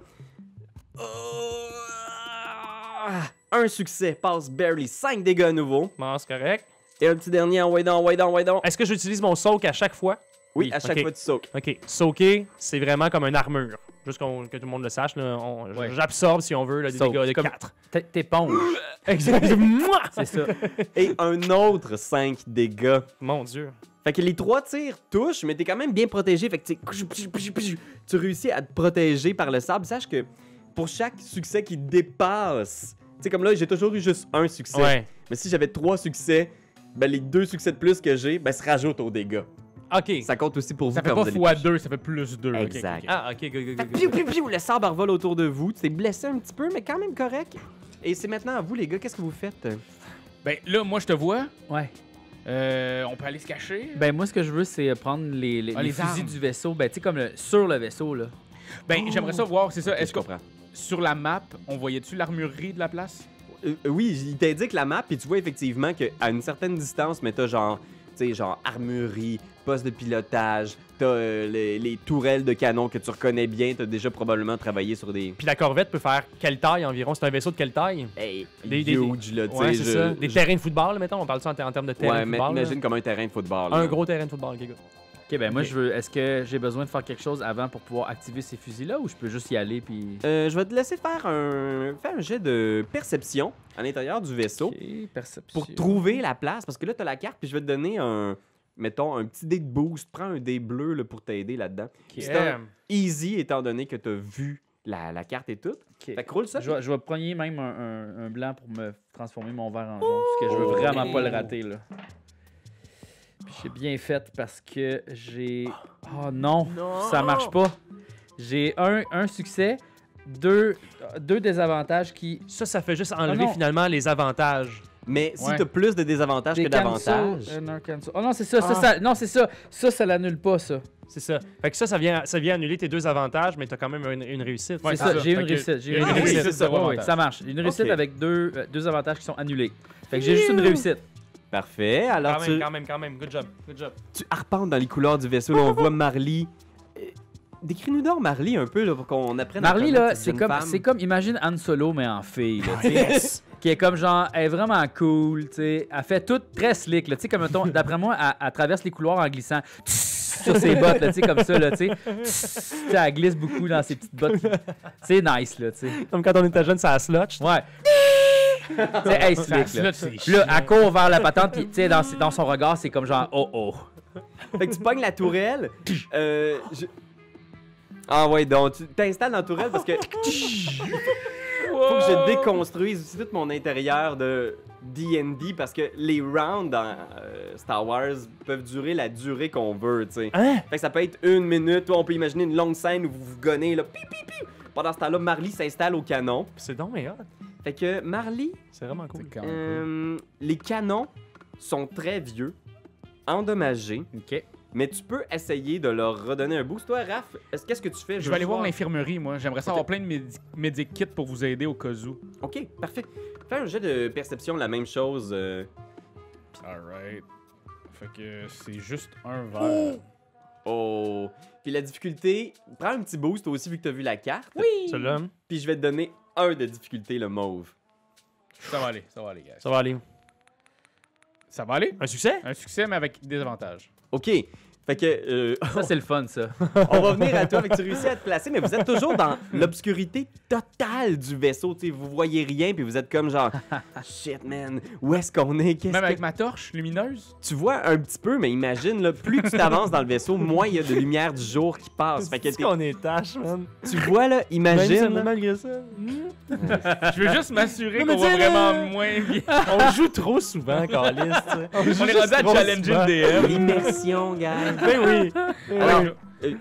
Un succès, passe barely, 5 dégâts à nouveau. Bon, c'est correct. Et un petit dernier en way down. Est-ce que j'utilise mon soak à chaque fois? Oui, à chaque ok. fois tu soaks. OK. Soaker, c'est vraiment comme une armure. Juste que tout le monde le sache. Là, Ouais. j'absorbe, si on veut, là, des Soak. dégâts de Comme- 4. T'éponges. Exactement. C'est ça. Et un autre 5 dégâts. Mon Dieu. Fait que les 3 tirs touchent, mais t'es quand même bien protégé. Fait que tu réussis à te protéger par le sable. Sache que pour chaque succès qui dépasse, tu sais, comme là, j'ai toujours eu juste un succès. Ouais. Mais si j'avais 3 succès, ben les 2 succès de plus que j'ai, ben se rajoutent aux dégâts. OK. Ça compte aussi pour vous Ça fait quand pas vous allez x2, ça fait plus 2. Exact. Ah, OK. Go. Fait que piou, piou, piou, le sabre revole autour de vous. Tu t'es blessé un petit peu, mais quand même correct. Et c'est maintenant à vous, les gars. Qu'est-ce que vous faites? Ben là, moi, je te vois. Ouais. On peut aller se cacher. Ben, moi, ce que je veux, c'est prendre les les fusils armes. du vaisseau. Ben, tu sais, comme sur le vaisseau, là. Ben, j'aimerais ça voir, c'est ça. Ok, Est-ce je que comprends. sur la map, on voyait-tu l'armurerie de la place? Oui, il t'indique la map, puis tu vois effectivement qu'à une certaine distance, mais t'as genre, tu sais, genre armurerie, poste de pilotage, t'as les tourelles de canon que tu reconnais bien, t'as déjà probablement travaillé sur des... Puis la corvette peut faire quelle taille environ? C'est un vaisseau de quelle taille? Hey, Des- huge, là, tu sais. Ouais, c'est ça. Des terrains de football, là, mettons. On parle ça en termes de terrain Ouais, de mais football. imagine comme un terrain de football. Un là. gros terrain de football, les gars. OK, ben, moi, Ok. je veux... Est-ce que j'ai besoin de faire quelque chose avant pour pouvoir activer ces fusils-là ou je peux juste y aller, puis... Je vais te laisser faire un jet de perception à l'intérieur du vaisseau OK, perception. pour trouver la place, parce que là, t'as la carte, puis je vais te donner mettons, un petit dé de boost. Prends un dé bleu là, pour t'aider là-dedans. C'est un easy, étant donné que t'as vu la carte et tout. OK. Fait que roule ça. Je vais prendre même un blanc pour me transformer mon verre en jaune, parce que je veux vraiment pas le rater, là. Puis j'ai bien fait parce que j'ai... Oh non, ça marche pas. J'ai un succès, deux désavantages qui... Ça fait juste enlever non. finalement les avantages. Mais si Ouais. t'as plus de désavantages que Des d'avantages... cancel. Oh non, c'est ça, non, c'est ça. Ça l'annule pas, ça. C'est ça. Fait que ça vient annuler tes deux avantages, mais t'as quand même une réussite. C'est Ouais, ça, c'est ça. j'ai une Fait que- réussite. J'ai une Ah oui, réussite. c'est ça, Ouais, ouais. ouais, ça marche. Une réussite Ok. avec deux avantages qui sont annulés. Fait que j'ai juste une réussite. Parfait. Alors, Quand même. Good job. tu arpentes dans les couloirs du vaisseau. Là, on voit Marley. Décris-nous donc Marley un peu là, pour qu'on apprenne Marley, à là, connaître cette c'est jeune comme, femme. imagine Han Solo, mais en fille, là, tu sais. Qui est comme genre, elle est vraiment cool, tu sais. Elle fait tout très slick, là, tu sais, comme mettons, d'après moi, elle traverse les couloirs en glissant sur ses bottes, là, tu sais, comme ça, là, tu sais. Tu sais, elle glisse beaucoup dans ses petites bottes. C'est nice, là, tu sais. Comme quand on était jeune, ça a slotch. Ouais. Tu sais, hey, slick, là. Puis là, elle court vers la patente, puis tu sais, dans son regard, c'est comme genre, oh. Fait que tu pognes la tourelle. Ah ouais, donc tu t'installes dans la tourelle parce que faut que je déconstruise aussi tout mon intérieur de D&D parce que les rounds dans Star Wars peuvent durer la durée qu'on veut, tu sais. Hein? Fait que ça peut être 1 minute, on peut imaginer une longue scène où vous vous gonnez là, pi, pi, pi. Pendant ce temps-là, Marley s'installe au canon. C'est donc mais hot. Fait que Marley, C'est vraiment cool. les canons sont très vieux, endommagés. OK. Mais tu peux essayer de leur redonner un boost. Toi, Raph, qu'est-ce que tu fais? Je vais aller voir juste l'infirmerie, moi. J'aimerais ça Ok. avoir plein de medikits pour vous aider au cas où. Ok, parfait. Fais un jet de perception, la même chose. Alright. Fait que c'est juste un verre. Oh. Puis la difficulté, prends un petit boost aussi vu que tu as vu la carte. Celui-là, Puis je vais te donner 1 de difficulté, le mauve. Ça va aller, guys. ça va aller. Ça va aller? Un succès? Un succès, mais avec des avantages. Ok. Fait que Ça, c'est le fun, ça. on va venir à toi avec tu réussis à te placer, mais vous êtes toujours dans l'obscurité totale du vaisseau. Tu sais, vous voyez rien, puis vous êtes comme genre shit man, où est-ce qu'on est? Qu'est-ce Même que avec ma torche lumineuse? tu vois un petit peu, mais imagine là, plus tu t'avances dans le vaisseau, moins il y a de lumière du jour qui passe. Fait que Qu'est-ce qu'on est tâche, man? tu vois là, imagine. là, Malgré ça. Je veux juste m'assurer Non, mais qu'on va tu sais, vraiment moins bien. On joue trop souvent, Carlis. On est rendu à challenger le DM. L'immersion, gars. Ben oui. Alors,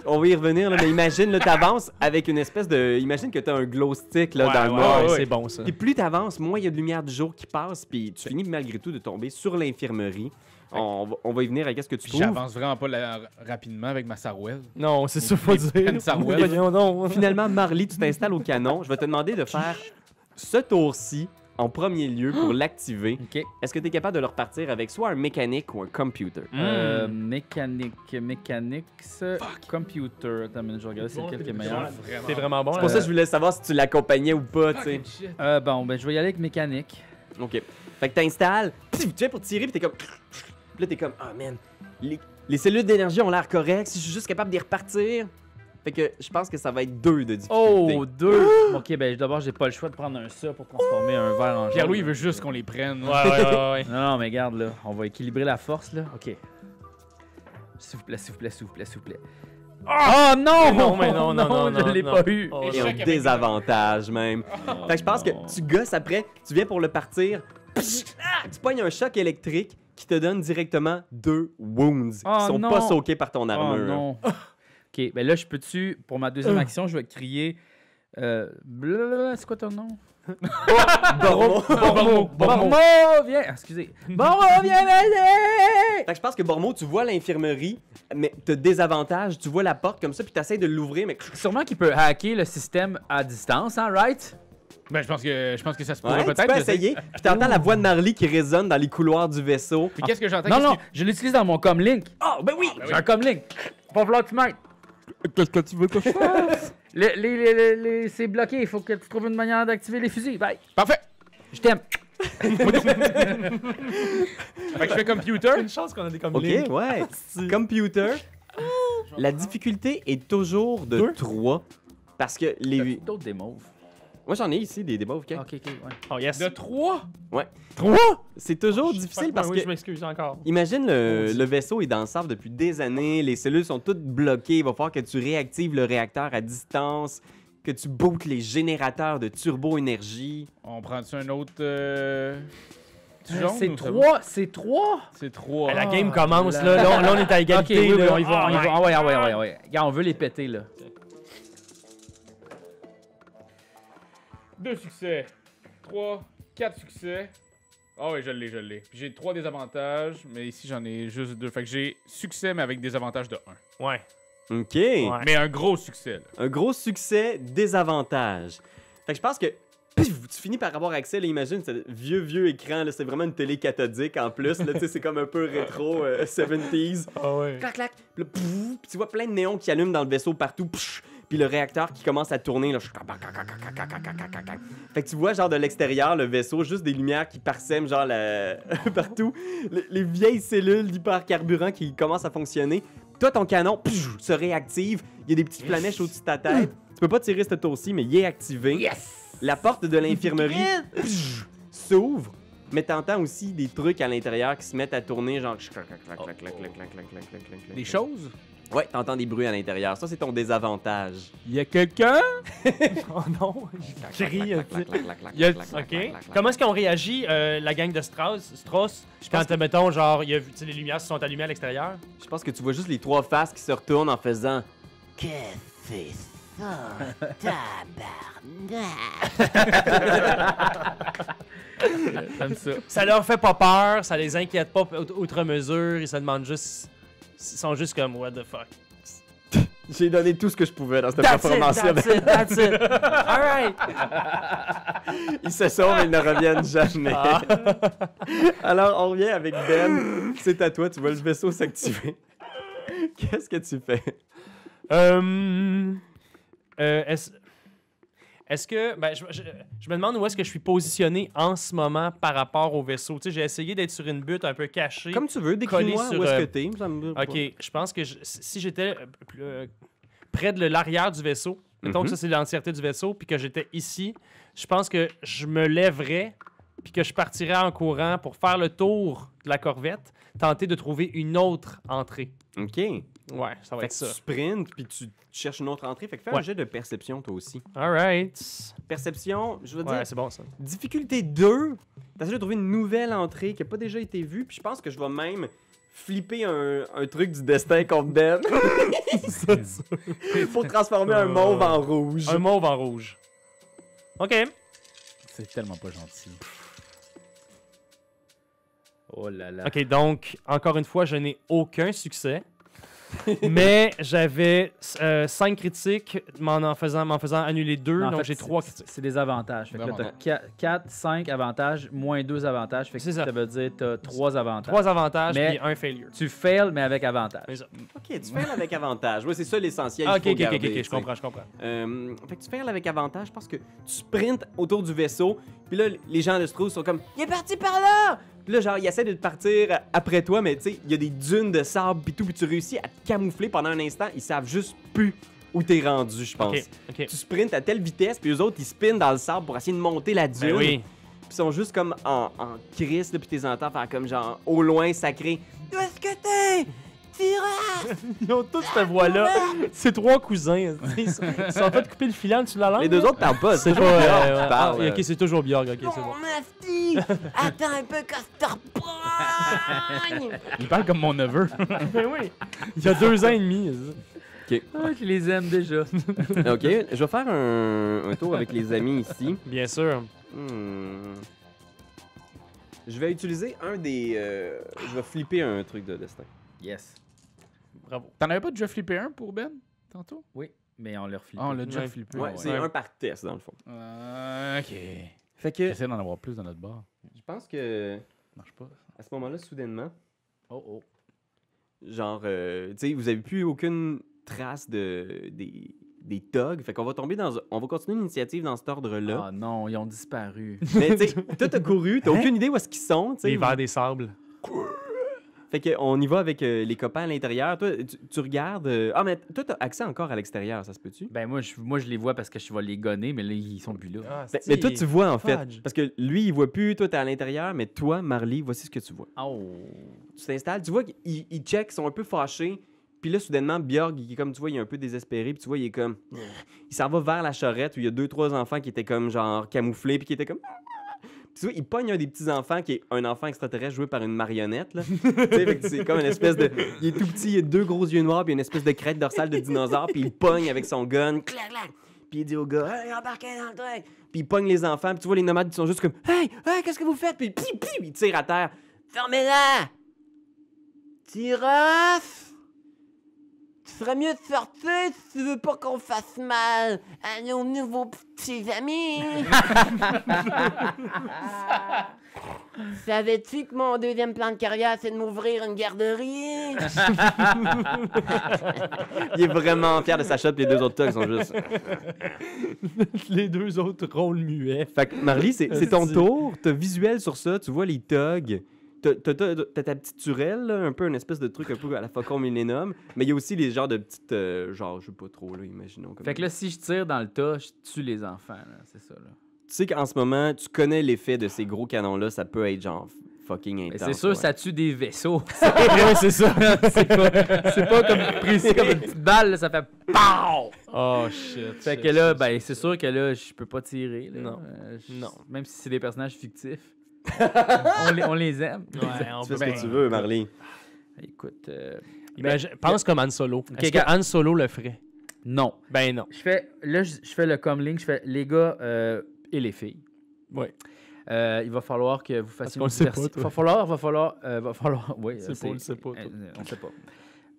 on va y revenir, là, mais imagine, là, t'avances avec une espèce de. Imagine que t'as un glow stick là, dans le noir. Ouais, c'est bon ça. Puis plus t'avances, moins il y a de lumière du jour qui passe, puis tu finis malgré tout de tomber sur l'infirmerie. On va y venir à qu'est-ce que tu Puis trouves. j'avance vraiment pas rapidement avec ma sarouelle. Non, c'est ça, faut dire. Une sarouelle. Voyons donc. Finalement, Marley, tu t'installes au canon. Je vais te demander de faire ce tour-ci en premier lieu, pour l'activer, OK. est-ce que tu es capable de le repartir avec soit un mécanique ou un computer? Mécanique, computer. Attends, une minute, je regarde c'est lequel qui est meilleur. T'es vraiment bon. C'est pour ça que je voulais savoir si tu l'accompagnais ou pas, tu sais. Bon, ben je vais y aller avec mécanique. OK. Fait que t'installes, tu viens pour tirer, puis t'es comme... Puis là, t'es comme, ah man, les cellules d'énergie ont l'air correctes, si je suis juste capable d'y repartir. Fait que je pense que ça va être 2 de difficulté. Oh, 2! OK, ben d'abord, j'ai pas le choix de prendre un ça pour transformer un verre en jaune. Pierre-Louis, il veut juste qu'on les prenne. Ouais. Non, mais regarde, là, on va équilibrer la force, là. OK. S'il vous plaît, s'il vous plaît, s'il vous plaît, s'il vous plaît. Oh non! Mais non, je l'ai pas eu. Oh, Et un désavantage même. Fait que je pense que tu gosses après, tu viens pour le partir, tu pognes un choc électrique qui te donne directement 2 wounds qui sont pas soakés par ton armure. Oh non. OK, ben là, je peux-tu, pour ma deuxième action, je vais crier... blablabla, c'est quoi ton nom? Bormo, viens! Excusez. Bormo, viens m'aider! Fait que je pense que Bormo, tu vois l'infirmerie, mais t'as désavantage, tu vois la porte comme ça, puis t'essayes de l'ouvrir, mais... Sûrement qu'il peut hacker le système à distance, hein, right? Ben, je pense que ça se pourrait Ouais, peut-être. tu peux je sais. essayer, puis t'entends la voix de Marley qui résonne dans les couloirs du vaisseau. Puis qu'est-ce que j'entends? Non, je l'utilise dans mon comlink. Oh, ben oui! J'ai un comlink. Va falloir que tu m'aides. Qu'est-ce que tu veux que je fasse? C'est bloqué, il faut que tu trouves une manière d'activer les fusils. Bye. Parfait! Je t'aime. Fait que je fais computer. Une chance qu'on a des comme OK, ouais. Computer. La difficulté est toujours de 3. Parce que les... D'autres des mauves. Moi, j'en ai ici des débats, OK? OK, ouais. Oh yes. De 3? Ouais. 3? C'est toujours difficile parce oui, que... je m'excuse encore. Imagine le vaisseau est dans le sable depuis des années, les cellules sont toutes bloquées, il va falloir que tu réactives le réacteur à distance, que tu bootes les générateurs de turbo-énergie. On prend-tu un autre... jaune C'est ou ça 3, va? c'est 3. C'est 3. La game commence, là. Là, on est à OK, égalité. oui, là. on y va, on y va. Ah ouais. Regarde, on veut les péter, là. 2 succès. 3, 4 succès. Ah oui, je l'ai. Puis j'ai 3 désavantages, mais ici j'en ai juste 2. Fait que j'ai succès, mais avec désavantage de 1. Ouais. OK. Mais un gros succès, là. Un gros succès, désavantage. Fait que je pense que pif, tu finis par avoir accès, là, imagine, ce vieux écran, là, c'est vraiment une télé cathodique en plus, là, tu sais, c'est comme un peu rétro 70s. Ah ouais. Clac, clac. Puis là, puis tu vois plein de néons qui allument dans le vaisseau partout. Puis le réacteur qui commence à tourner. Là. Fait que tu vois, genre, de l'extérieur, le vaisseau, juste des lumières qui parsèment, genre, partout. Les vieilles cellules d'hypercarburant qui commencent à fonctionner. Toi, ton canon se réactive. Il y a des petites flamèches au-dessus de ta tête. Tu peux pas tirer ce tour-ci, mais il est activé. Yes! La porte de l'infirmerie s'ouvre. Mais t'entends aussi des trucs à l'intérieur qui se mettent à tourner, genre... Des choses? Ouais, t'entends des bruits à l'intérieur. Ça, c'est ton désavantage. Il y a quelqu'un? Oh non, je crie. OK. Comment est-ce qu'on réagit, la gang de Strauss, quand, mettons, genre, il y a, les lumières se sont allumées à l'extérieur? Je pense que tu vois juste les 3 faces qui se retournent en faisant... Qu'est-ce que c'est ça, tabarnak? J'aime ça. Ça leur fait pas peur, ça les inquiète pas outre mesure, ils se demandent juste... Ils sont juste comme, what the fuck. J'ai donné tout ce que je pouvais dans cette performance-là. That's it. All right. Ils se sauvent et ils ne reviennent jamais. Alors, on revient avec Ben. C'est à toi, tu vois le vaisseau s'activer. Qu'est-ce que tu fais? Est-ce que... Ben, je me demande où est-ce que je suis positionné en ce moment par rapport au vaisseau. Tu sais, j'ai essayé d'être sur une butte un peu cachée. Comme tu veux, décris-moi sur, où est-ce que t'es. OK, je pense que si j'étais près de l'arrière du vaisseau, mettons que ça c'est l'entièreté du vaisseau, puis que j'étais ici, je pense que je me lèverais, puis que je partirais en courant pour faire le tour de la corvette, tenter de trouver une autre entrée. OK. Ouais, ça va Fait être que ça. tu sprintes, puis tu cherches une autre entrée. Fait que fais un jet de perception, toi aussi. All right. Perception, je veux dire, Ouais, c'est bon ça. difficulté 2. T'essaies de trouver une nouvelle entrée qui n'a pas déjà été vue. Puis je pense que je vais même flipper un truc du destin contre Ben. Pour transformer un mauve en rouge. Un mauve en rouge. OK. C'est tellement pas gentil. Oh là là. OK, donc, encore une fois, je n'ai aucun succès. Mais j'avais 5 critiques m'en faisant annuler 2, Non, en donc fait, j'ai 3 critiques. C'est des avantages. Fait que là, t'as 4, 5 avantages, moins 2 avantages. Fait que C'est ça. ça veut dire que t'as 3 avantages. 3 avantages Mais- et 1 failure. Tu fails, mais avec avantage. C'est ça. OK, tu fails avec avantage. Oui, c'est ça l'essentiel. Ah, qu'il ok, faut ok, garder, ok, tu je sais. comprends, je comprends. Fait que tu fails avec avantage parce que tu sprintes autour du vaisseau, puis là, les gens de Stroh sont comme « Il est parti par là! » Puis là, genre, ils essaient de partir après toi, mais tu sais, il y a des dunes de sable, puis tout, puis tu réussis à te camoufler pendant un instant. Ils savent juste plus où t'es rendu, je pense. Ok, ok. Tu sprintes à telle vitesse, puis eux autres, ils spinent dans le sable pour essayer de monter la dune. Ben oui. Puis ils sont juste comme en crise, là, puis t'es entends faire comme genre au loin sacré. Où est-ce que t'es? Tira! Ils ont tous cette voix-là. C'est 3 cousins. Ils sont en train de couper le filant dessus de la langue. Les 2 autres parlent pas, C'est pas. Björk qui Ah, parle. ok, c'est toujours Björk. Ok, c'est bon. Nasty! Attends un peu que je te reprenne! Il parle comme mon neveu. Ben oui. Il y a 2 ans et demi. Ah, je les aime déjà. Ok, je vais faire un tour avec les amis ici. Bien sûr. Je vais utiliser un des. Je vais flipper un truc de destin. Yes. Bravo. T'en avais pas déjà flippé un pour Ben, tantôt? Oui, mais on leur file. Ah, on l'a déjà Ouais. flippé. Ouais, c'est un par test dans le fond. OK. Fait que J'essaie d'en avoir plus dans notre bar. je pense que Marche pas. à ce moment-là, soudainement, Oh. genre, tu sais, vous avez plus aucune trace des thugs. Fait qu'on va tomber dans. On va continuer l'initiative dans cet ordre-là. Ah non, ils ont disparu. Mais tu sais, toi, t'as couru, t'as aucune idée où est-ce qu'ils sont, tu sais. Les vers des sables. Fait qu'on y va avec les copains à l'intérieur. Toi, tu regardes. Ah, mais toi, t'as accès encore à l'extérieur, ça se peut-tu? Ben moi je les vois parce que je vais les gonner, mais là, ils sont plus là. Ah, Mais toi, tu vois en fait. Fudge. Parce que lui, il voit plus, toi, t'es à l'intérieur, mais toi, Marley, voici ce que tu vois. Oh. Tu t'installes, tu vois qu'ils check, ils sont un peu fâchés. Puis là, soudainement, Björk, il est comme tu vois, il est un peu désespéré. Puis tu vois, il est comme. Il s'en va vers la charrette où il y a 2-3 enfants qui étaient comme genre camouflés, puis qui étaient comme. Puis tu vois, il pogne un des petits enfants qui est un enfant extraterrestre joué par une marionnette. Là. Tu sais, fait que c'est comme une espèce de. Il est tout petit, il a 2 gros yeux noirs, puis une espèce de crête dorsale de dinosaure, puis il pogne avec son gun. Clac, clac. Puis il dit au gars, hey, embarquez dans le truc. Puis il pogne les enfants, puis tu vois, les nomades, ils sont juste comme, hey, qu'est-ce que vous faites? Puis il tire à terre. Fermez-la! Tiraf! Tu ferais mieux de sortir si tu veux pas qu'on fasse mal à nos nouveaux petits amis. Savais-tu que mon deuxième plan de carrière, c'est de m'ouvrir une garderie? Il est vraiment fier de sa shot, puis les 2 autres thugs sont juste... Les 2 autres rôles muets. Fait que, Marley, c'est ton tour. T'as visuel sur ça. Tu vois les thugs. T'as ta petite turelle, là, un peu une espèce de truc un peu à la Faucon Millennium. Mais il y a aussi les genres de petites... genre, je sais pas trop, là, imaginons. Comme Fait que là, si je tire dans le tas, je tue les enfants, là. C'est ça, là. tu sais qu'en ce moment, tu connais l'effet de ces gros canons-là. Ça peut être genre fucking Mais intense. c'est sûr, ouais. ça tue des vaisseaux. Ouais, c'est ça. c'est pas comme précis comme une petite balle, là, ça fait POW! Oh shit. Fait que là, ben, c'est sûr que là, je peux pas tirer. Là. Non. Non. Même si c'est des personnages fictifs. on les aime. Ouais, on Tu fais peut ce bien. que tu veux, Marley. Écoute. Pense comme Han Solo. Est-ce que regarde. Han Solo le ferait? Non. Ben non. Je fais le comlink, je fais les gars et les filles. Ouais. Il va falloir que vous fassiez qu'on le sait pas, toi. va falloir. Oui, C'est pas, on le sait pas, toi. on le sait pas.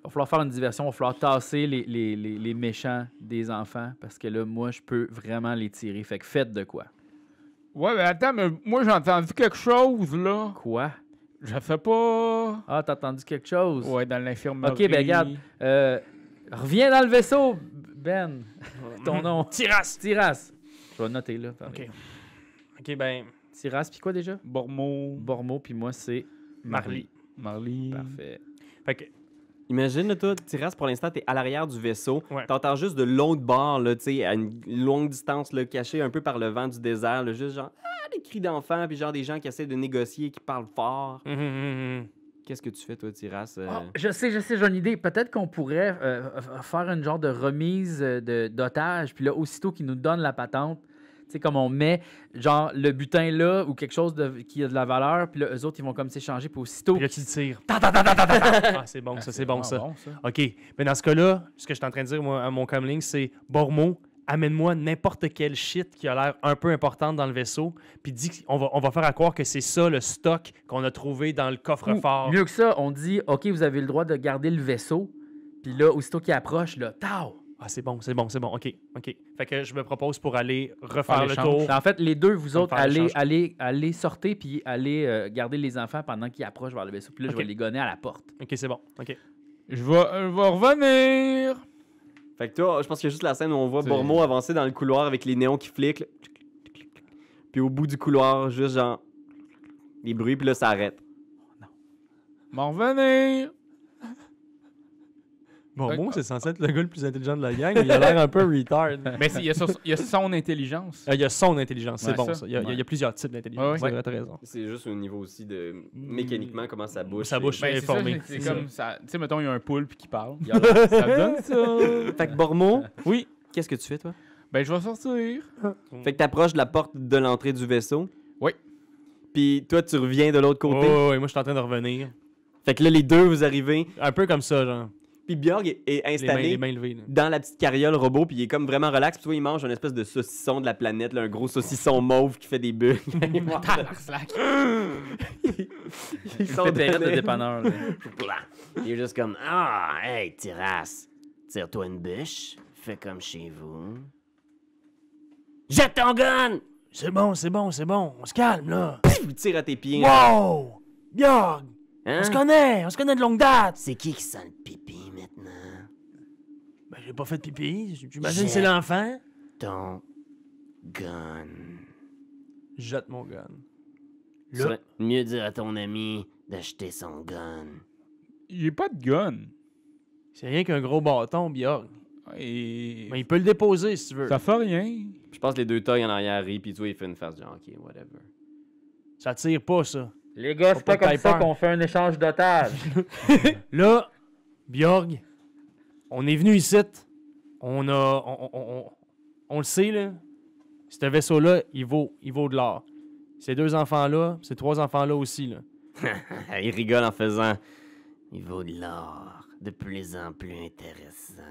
Va falloir faire une diversion, va falloir tasser les méchants des enfants parce que là, moi, je peux vraiment les tirer. Fait que faites de quoi? Ouais, mais attends, mais moi j'ai entendu quelque chose, là. Quoi? Je sais pas. Ah, t'as entendu quelque chose? Ouais, dans l'infirmerie. Ok, ben regarde. Reviens dans le vaisseau, Ben. Ton nom. Tiras! Tiras. Je vais noter là. Ok. Ok, ben. Tiras, puis quoi déjà? Bormo. Bormo, puis moi, c'est Marley. Marley. Parfait. Fait que. Imagine, là, toi, Tiras, pour l'instant, t'es à l'arrière du vaisseau. Ouais. T'entends juste de l'autre bord, là, tu sais, à une longue distance, là, caché un peu par le vent du désert, là, juste genre, des cris d'enfants, puis genre des gens qui essaient de négocier, qui parlent fort. Qu'est-ce que tu fais, toi, Tiras? Ah, je sais, j'ai une idée. Peut-être qu'on pourrait faire une genre de remise d'otages, puis là, aussitôt qu'ils nous donnent la patente, tu sais, comme on met genre le butin là ou quelque chose qui a de la valeur, puis là, eux autres, ils vont comme s'échanger, puis aussitôt. Puis là, tu le tires. Ah, c'est bon, ça, c'est bon, ça. Bon, OK. Mais dans ce cas-là, ce que je suis en train de dire moi, à mon comlink, c'est Bormo, amène-moi n'importe quel shit qui a l'air un peu important dans le vaisseau, puis dis qu'on va faire à croire que c'est ça le stock qu'on a trouvé dans le coffre-fort. Mieux que ça, on dit OK, vous avez le droit de garder le vaisseau, Puis là, aussitôt qu'il approche, là, tao! Ah, c'est bon. OK. Fait que je me propose pour aller refaire le l'échange. tour. En fait, les deux, vous On autres, va faire l'échange. allez sortir puis allez garder les enfants pendant qu'ils approchent vers le vaisseau. Puis là, je Ok. vais les gonner à la porte. OK, c'est bon. OK. Je vais revenir. Fait que toi, je pense qu'il y a juste la scène où on voit C'est- Bormo avancer dans le couloir avec les néons qui fliquent. Là. Puis au bout du couloir, juste genre. Les bruits, puis là, ça arrête. M'en revenir. Bon, Ok. moi, c'est censé être le gars le plus intelligent de la gang, mais il a l'air un peu retard. Mais il y a son intelligence. Il y a son intelligence, c'est Ouais, bon ça. ça. Il y a plusieurs types d'intelligence, Ouais, c'est vrai, t'as raison. C'est juste au niveau aussi de mécaniquement comment ça bouge. Ça bouge. Ben, c'est ça, informé. c'est C'est comme ça. Tu sais, mettons, il y a un poulpe qui parle. Il y a- Ça donne ça. Fait que Bormo, Oui. qu'est-ce que tu fais, toi? Ben, je vais sortir. Fait que t'approches de la porte de l'entrée du vaisseau. Oui. Puis toi, tu reviens de l'autre côté. Ouais, moi, je suis en train de revenir. Fait que là, les deux, vous arrivez. Un peu comme ça, genre. Puis Bjorg est Les installé mains levées. là. dans la petite carriole robot, puis il est comme vraiment relax. Puis toi, il mange une espèce de saucisson de la planète, là, un gros saucisson mauve qui fait des bulles. Tabarnak. Ils sont Pépérette de donnés. dépanneur. là. Il est juste comme ah, hey, Tiras, tire-toi une bûche, fais comme chez vous. Jette ton gun! C'est bon, on se calme, là. Il tire à tes pieds. là. Wow! Bjorg! Hein? On se connaît de longue date! C'est qui sent le pipi maintenant? Ben, j'ai pas fait de pipi, j'imagine que Jette c'est l'enfant. ton gun. Jette mon gun. Tu serais mieux dire à ton ami d'acheter son gun. J'ai pas de gun. C'est rien qu'un gros bâton, Bjorg. Et. Mais il peut le déposer, si tu veux. Ça fait rien. Je pense que les deux tailles en arrière rient, puis toi, il fait une face genre, ok, whatever. Ça tire pas, ça. Les gars, Faut c'est pas pas comme que ça t'aies peur. qu'on fait un échange d'otages. Là, Bjorg, on est venu ici. On a. On le sait, là. Ce vaisseau-là, il vaut de l'or. Ces deux enfants-là, ces trois enfants-là aussi, là. Il rigole en faisant. Il vaut de l'or, de plus en plus intéressant.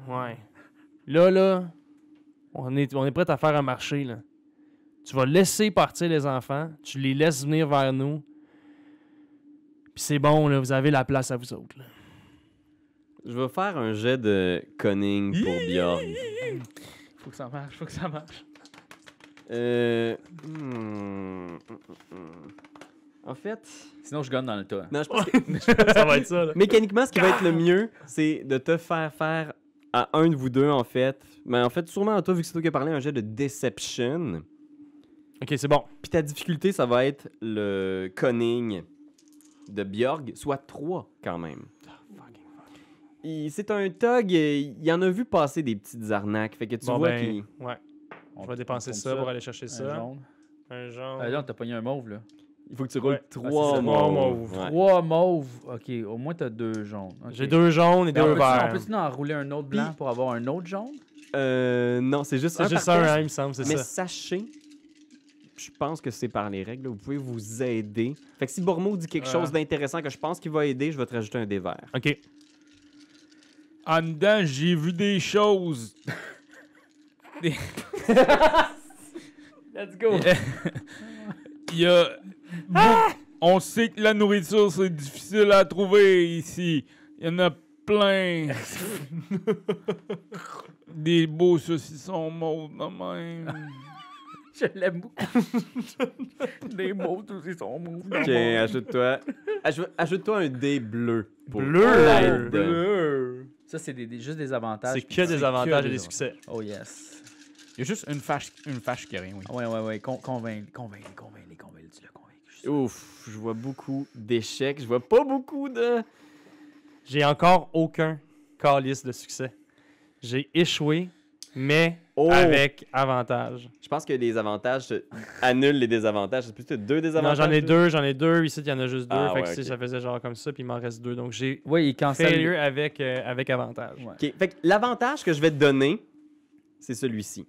Ouais. Là, on est prêt à faire un marché, là. Tu vas laisser partir les enfants, tu les laisses venir vers nous. Puis c'est bon, là, vous avez la place à vous autres, là. Je vais faire un jet de cunning pour Bjorg. Faut que ça marche. En fait, Sinon, je gonne dans le tas. non, je pense que Ça va être ça, là. mécaniquement, ce qui va être le mieux, c'est de te faire faire à un de vous deux, en fait. Mais en fait, sûrement à toi, vu que c'est toi qui as parlé, un jet de deception. OK, c'est bon. Puis ta difficulté, ça va être le cunning de Bjorg, soit 3 quand même. C'est un thug, il en a vu passer des petites arnaques. Fait que tu Bon, vois ben, qu'il... ouais. On Je vais dépenser compte ça pour aller chercher Un ça. jaune. Un jaune. Là, t'as pogné un mauve, là. Il faut que tu roules Ouais. 3 Ah, c'est ça, mauves. mauves. Ouais. 3 mauves. OK, au moins, t'as 2 jaunes. Ok. J'ai 2 jaunes et Mais 2 on verts. peut-tu en rouler un autre blanc pour avoir un autre jaune? Non, c'est juste C'est un juste par un, test. hein, il me semble, c'est Mais ça. sachez, je pense que c'est par les règles, là, vous pouvez vous aider. Fait que si Bormo dit quelque chose d'intéressant que je pense qu'il va aider, je vais te rajouter un dé vert. OK. En dedans, j'ai vu des choses. Let's go! Il y a. On sait que la nourriture, c'est difficile à trouver ici. Il y en a plein. Des beaux saucissons mauves de même. Je l'aime beaucoup. Des mauves aussi sont mauves. Ok, ajoute-toi. Ajoute-toi un dé bleu. Pour Bleu! l'aide. Bleu. Ça, c'est juste des avantages. C'est puis que des avantages et des des succès. Oh yes. Il y a juste une fâche qui a rien, oui. Ouais. Convainc-les, tu l'as convaincu. Ouf, je vois beaucoup d'échecs. Je vois pas beaucoup de... J'ai encore aucun calice de succès. J'ai échoué, mais Oh! avec avantage. Je pense que les avantages annulent les désavantages. C'est plutôt 2 Non, désavantages. j'en ai deux. Ici, il y en a juste deux. Ah, fait ouais, que si ok. ça faisait genre comme ça, puis il m'en reste 2. Donc j'ai Oui, il cancelle. failure avec avantage. Ouais. Ok, fait que l'avantage que je vais te donner, c'est celui-ci.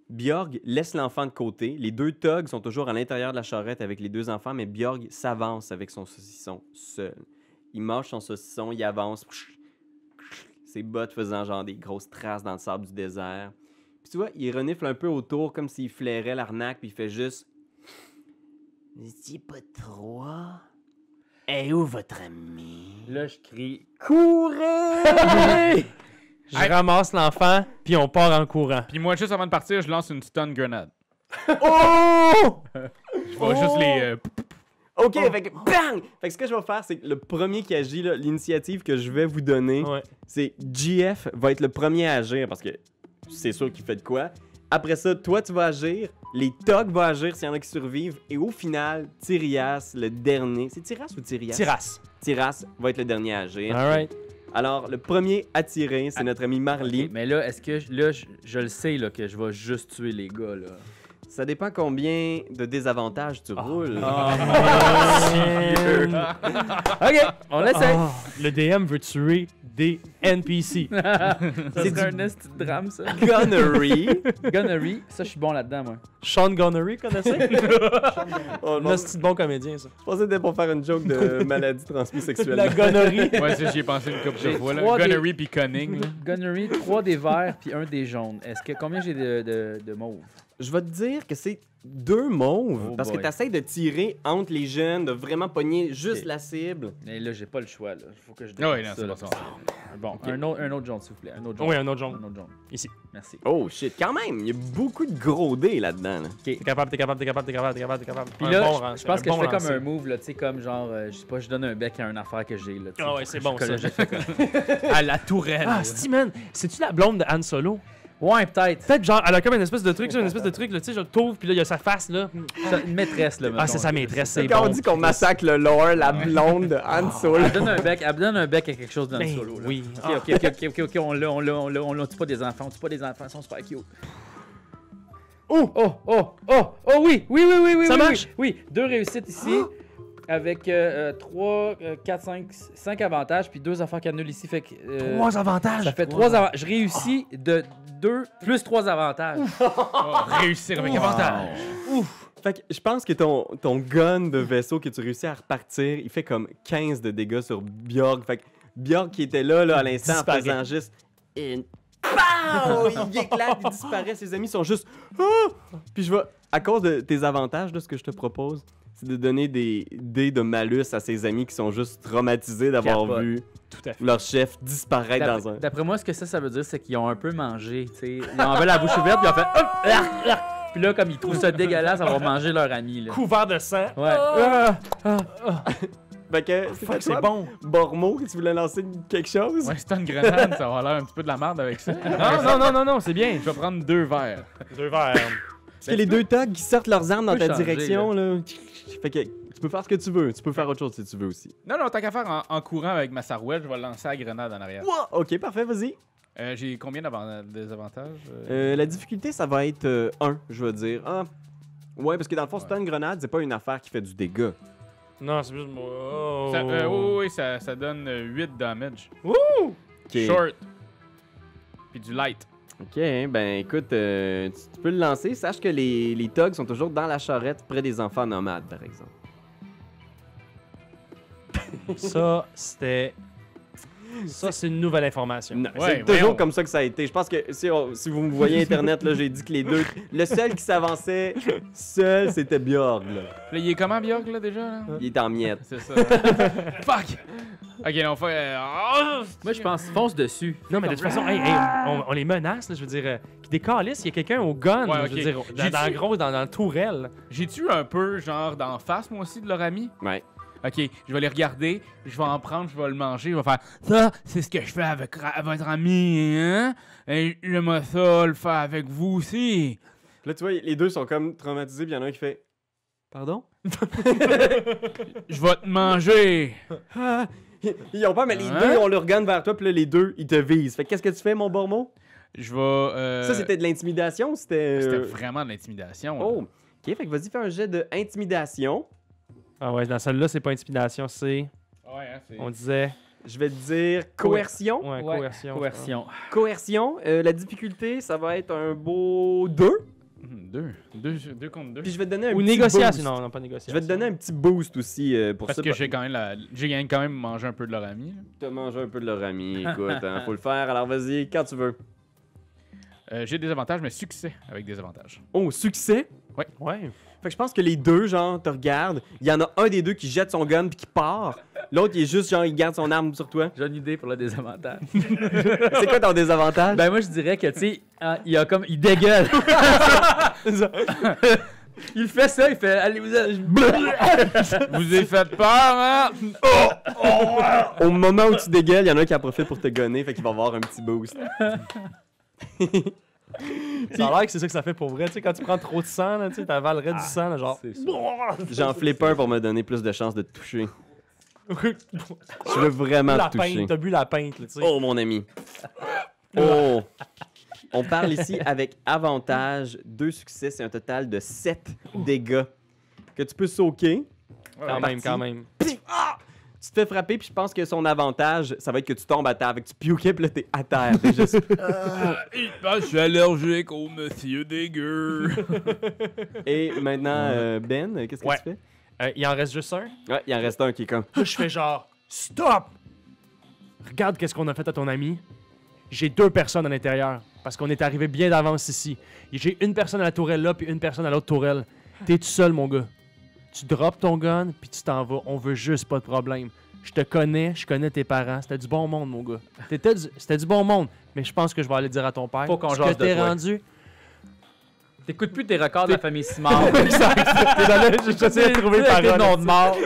Bjorg laisse l'enfant de côté. Les deux thugs sont toujours à l'intérieur de la charrette avec les deux enfants, mais Bjorg s'avance avec son saucisson seul. Il mâche son saucisson, il avance. Ses bottes faisant genre des grosses traces dans le sable du désert. Puis tu vois, il renifle un peu autour comme s'il flairait l'arnaque, puis il fait juste... Vous étiez pas 3? est où votre ami? Là, je crie courez! Je ramasse l'enfant, puis on part en courant. Puis moi, juste avant de partir, je lance une stun grenade. Oh! Je vais juste les... OK, fait que bang! Fait que ce que je vais faire, c'est que le premier qui agit, là, l'initiative que je vais vous donner, Ouais. c'est GF va être le premier à agir parce que c'est sûr qu'il fait de quoi. Après ça, toi, tu vas agir, les Togs vont agir s'il y en a qui survivent, et au final, Tyrias, le dernier. C'est Tyras ou Tyrias? Tiras. Tyras va être le dernier à agir. Alright. Alors, le premier à tirer, c'est notre ami Marley. Ok, mais là, est-ce que je le sais là, que je vais juste tuer les gars là? Ça dépend combien de désavantages tu roules. Ok, on l'essaie. Ah, le DM veut tuer des NPC. Ça c'est serait du- un esti de drame, ça. Gunnery. Gunnery, ça, je suis bon là-dedans, moi. Sean Connery, connaissez? Oh, non, Un je petit bon comédien, ça. pensais que c'était pour faire une joke de maladie transmise sexuellement. La gonnerie. Ouais, ça, j'y ai pensé une couple de J'ai fois. Là. trois des- Gunnery puis Cunning. là. Gunnery, 3 des verts puis 1 des jaunes. Combien j'ai de mauve? Je vais te dire que c'est 2 mauves, Oh parce que boy. tu essaies de tirer entre les jeunes, de vraiment pogner juste Ok. la cible. Mais là, j'ai pas le choix, là. Faut que je Ah ouais, dépense non, ça, c'est là. pas ça. Bon, Ok. un autre jaune, s'il vous plaît. Un autre jaune. Oui, un autre jaune. Un autre jaune. Ici. Merci. Oh shit, quand même, il y a beaucoup de gros dés là-dedans. là. T'es capable, t'es capable, t'es capable, t'es capable, t'es capable, t'es capable. Puis Un là, bon je lancer, pense que un je bon fais comme lancer. un move, là, tu sais, comme genre, je sais pas, je donne un bec à une affaire que j'ai, là. tu sais. Ah ouais, c'est bon, Je- ça. je fais comme- À la tourelle. Ah, Steven, c'est-tu la blonde de Han Solo? Ouais, peut-être. Peut-être genre, elle a comme une espèce de truc, là, une espèce de truc, là, tu sais, je le trouve, puis là, il y a sa face, là. Une maîtresse, là. Ah, mettons. c'est sa maîtresse, c'est Quand bon. on dit qu'on massacre le lore, la blonde de Han Solo. Elle donne un bec à quelque chose dans le Ben solo, là. oui. Ok, on l'a tue pas des enfants, on tue pas des enfants, ils sont super cute. Oh, oui. Ça oui, marche? Oui, 2 réussites ici, avec 3, 4, 5 avantages, puis 2 affaires qui annulent ici, fait que... 3 avantages. ça fait 3 avantages. Je réussis de 2 plus 3 avantages. Oh, réussir avec avantage. Fait que je pense que ton gun de vaisseau que tu réussis à repartir, il fait comme 15 de dégâts sur Bjorg. Fait que Bjorg qui était là à l'instant en Disparaît. faisant juste une... Pow! Il éclate, il disparaît, ses amis sont juste... Ah! Puis je vais, à cause de tes avantages, là, ce que je te propose, c'est de donner des dés de malus à ses amis qui sont juste traumatisés d'avoir Capote. vu Tout à fait. leur chef disparaître dans un... D'après moi, ce que ça veut dire, c'est qu'ils ont un peu mangé, tu sais. Ils ont la bouche ouverte, puis ils ont fait... Hop, arc, arc. Puis là, comme ils trouvent ça dégueulasse, avoir mangé leur ami, là. Couvert de sang. Ouais. Fait que Fuck, c'est toi, bon. Bormo, tu voulais lancer quelque chose? Ouais, c'est une grenade, ça va avoir l'air un petit peu de la merde avec ça. Non, c'est bien. Je vais prendre 2 verres. 2 verres. Parce que les deux thugs qui sortent leurs armes dans Tu peux ta changer, direction, là. Fait que tu peux faire ce que tu veux. Tu peux faire autre chose si tu veux aussi. Non, tant qu'à faire en courant avec ma sarouette, je vais lancer la grenade en arrière. Wow! Ok, parfait, vas-y. J'ai combien des avantages? La difficulté, ça va être 1, je veux dire. Ah. Ouais, parce que dans le fond, c'est pas une grenade, c'est pas une affaire qui fait du dégât. Non, c'est juste moi. Oh. Oui, ça donne 8 damage. Ok. Short. Puis du light. Ok, ben écoute, tu peux le lancer. Sache que les thugs sont toujours dans la charrette près des enfants nomades, par exemple. Ça, c'était. Ça, c'est une nouvelle information. Non, Ouais, c'est toujours voyons. comme ça que ça a été. Je pense que si vous me voyez Internet, là, j'ai dit que les deux... Le seul qui s'avançait seul, c'était Bjorg, là. Là, il est comment, Bjork, là, déjà? Là? Il est en miettes. C'est ça. Fuck! Ok, on fait... Moi, je pense, fonce dessus. Non, mais de toute façon, hey, on les menace, là, je veux dire. Qui décalisse, il y a quelqu'un au gun, Ouais, je veux ok. dire, dans J'ai-tu- le gros, dans le tourelle. J'ai-tu un peu, genre, d'en face, moi aussi, de leur ami? Ouais. Ok, je vais les regarder, je vais en prendre, je vais le manger, je vais faire ça, c'est ce que je fais avec votre ami, hein? Et j'aimerais ça le faire avec vous aussi. Là, tu vois, les deux sont comme traumatisés, puis il y en a un qui fait... Pardon? Je vais te manger. Ah! Ils ont peur, mais les Hein? deux ont leur gun vers toi, puis là, les deux, ils te visent. Fait que qu'est-ce que tu fais, mon Bormo? Je vais. Ça, c'était de l'intimidation ou c'était... C'était vraiment de l'intimidation. là. Oh! Ok, fait que vas-y, fais un jet de intimidation. Ah ouais, dans celle-là, c'est pas intimidation, c'est. Ouais, hein, c'est. On disait. Je vais te dire coercion. Ouais, Ouais, coercion. Coercion. Coercion, la difficulté, ça va être un beau 2. Deux contre deux. Puis je vais te donner un Ou petit négociation. boost. Non, non, pas négociation. Je vais te donner un petit boost aussi pour Parce ça. que j'ai quand même mangé un peu de leur ami. là. Tu as mangé un peu de leur ami, écoute, hein, faut le faire. Alors vas-y, quand tu veux. J'ai des avantages, mais succès avec des avantages. Oh, succès. Ouais. Fait que je pense que les deux, genre, te regardent. Il y en a un des deux qui jette son gun puis qui part. L'autre, il est juste, genre, il garde son arme sur toi. J'ai une idée pour le désavantage. C'est quoi ton désavantage? Ben moi je dirais que tu sais, il a comme il dégueule. Il fait ça, il fait allez vous Vous avez fait peur, hein? Au moment où tu dégueules, il y en a un qui en profite pour te gonner, fait qu'il va avoir un petit boost. Ça a l'air que c'est ça que ça fait pour vrai. Tu sais, quand tu prends trop de sang, là, tu sais, t'avalerais du sang, là, genre. J'en flippe un pour me donner plus de chances de te toucher. Je veux vraiment la te toucher. pinte, t'as bu la pinte, là, tu sais. Oh, mon ami. Oh. On parle ici avec avantage. 2 succès, c'est un total de 7 dégâts que tu peux soaker. Quand même. Tu te fais frapper, puis je pense que son avantage, ça va être que tu tombes à terre. Fait que tu piouquais, puis là, t'es à terre. T'es juste... Je suis allergique au monsieur dégueu. Et maintenant, Ben, qu'est-ce que tu fais? Il en reste juste un. Ouais, il en reste un qui est comme... Là, je fais genre, stop! Regarde qu'est-ce qu'on a fait à ton ami. J'ai 2 personnes à l'intérieur, parce qu'on est arrivé bien d'avance ici. Et j'ai une personne à la tourelle là, puis une personne à l'autre tourelle. T'es tout seul, mon gars. Tu drops ton gun, puis tu t'en vas. On veut juste pas de problème. Je te connais, je connais tes parents. C'était du bon monde, mon gars. C'était du bon monde, mais je pense que je vais aller dire à ton père Faut qu'on ce jase que t'es de toi. rendu. T'écoutes plus tes records de la famille Simard. Désolé, j'essaie de trouver tes parole. noms de mort.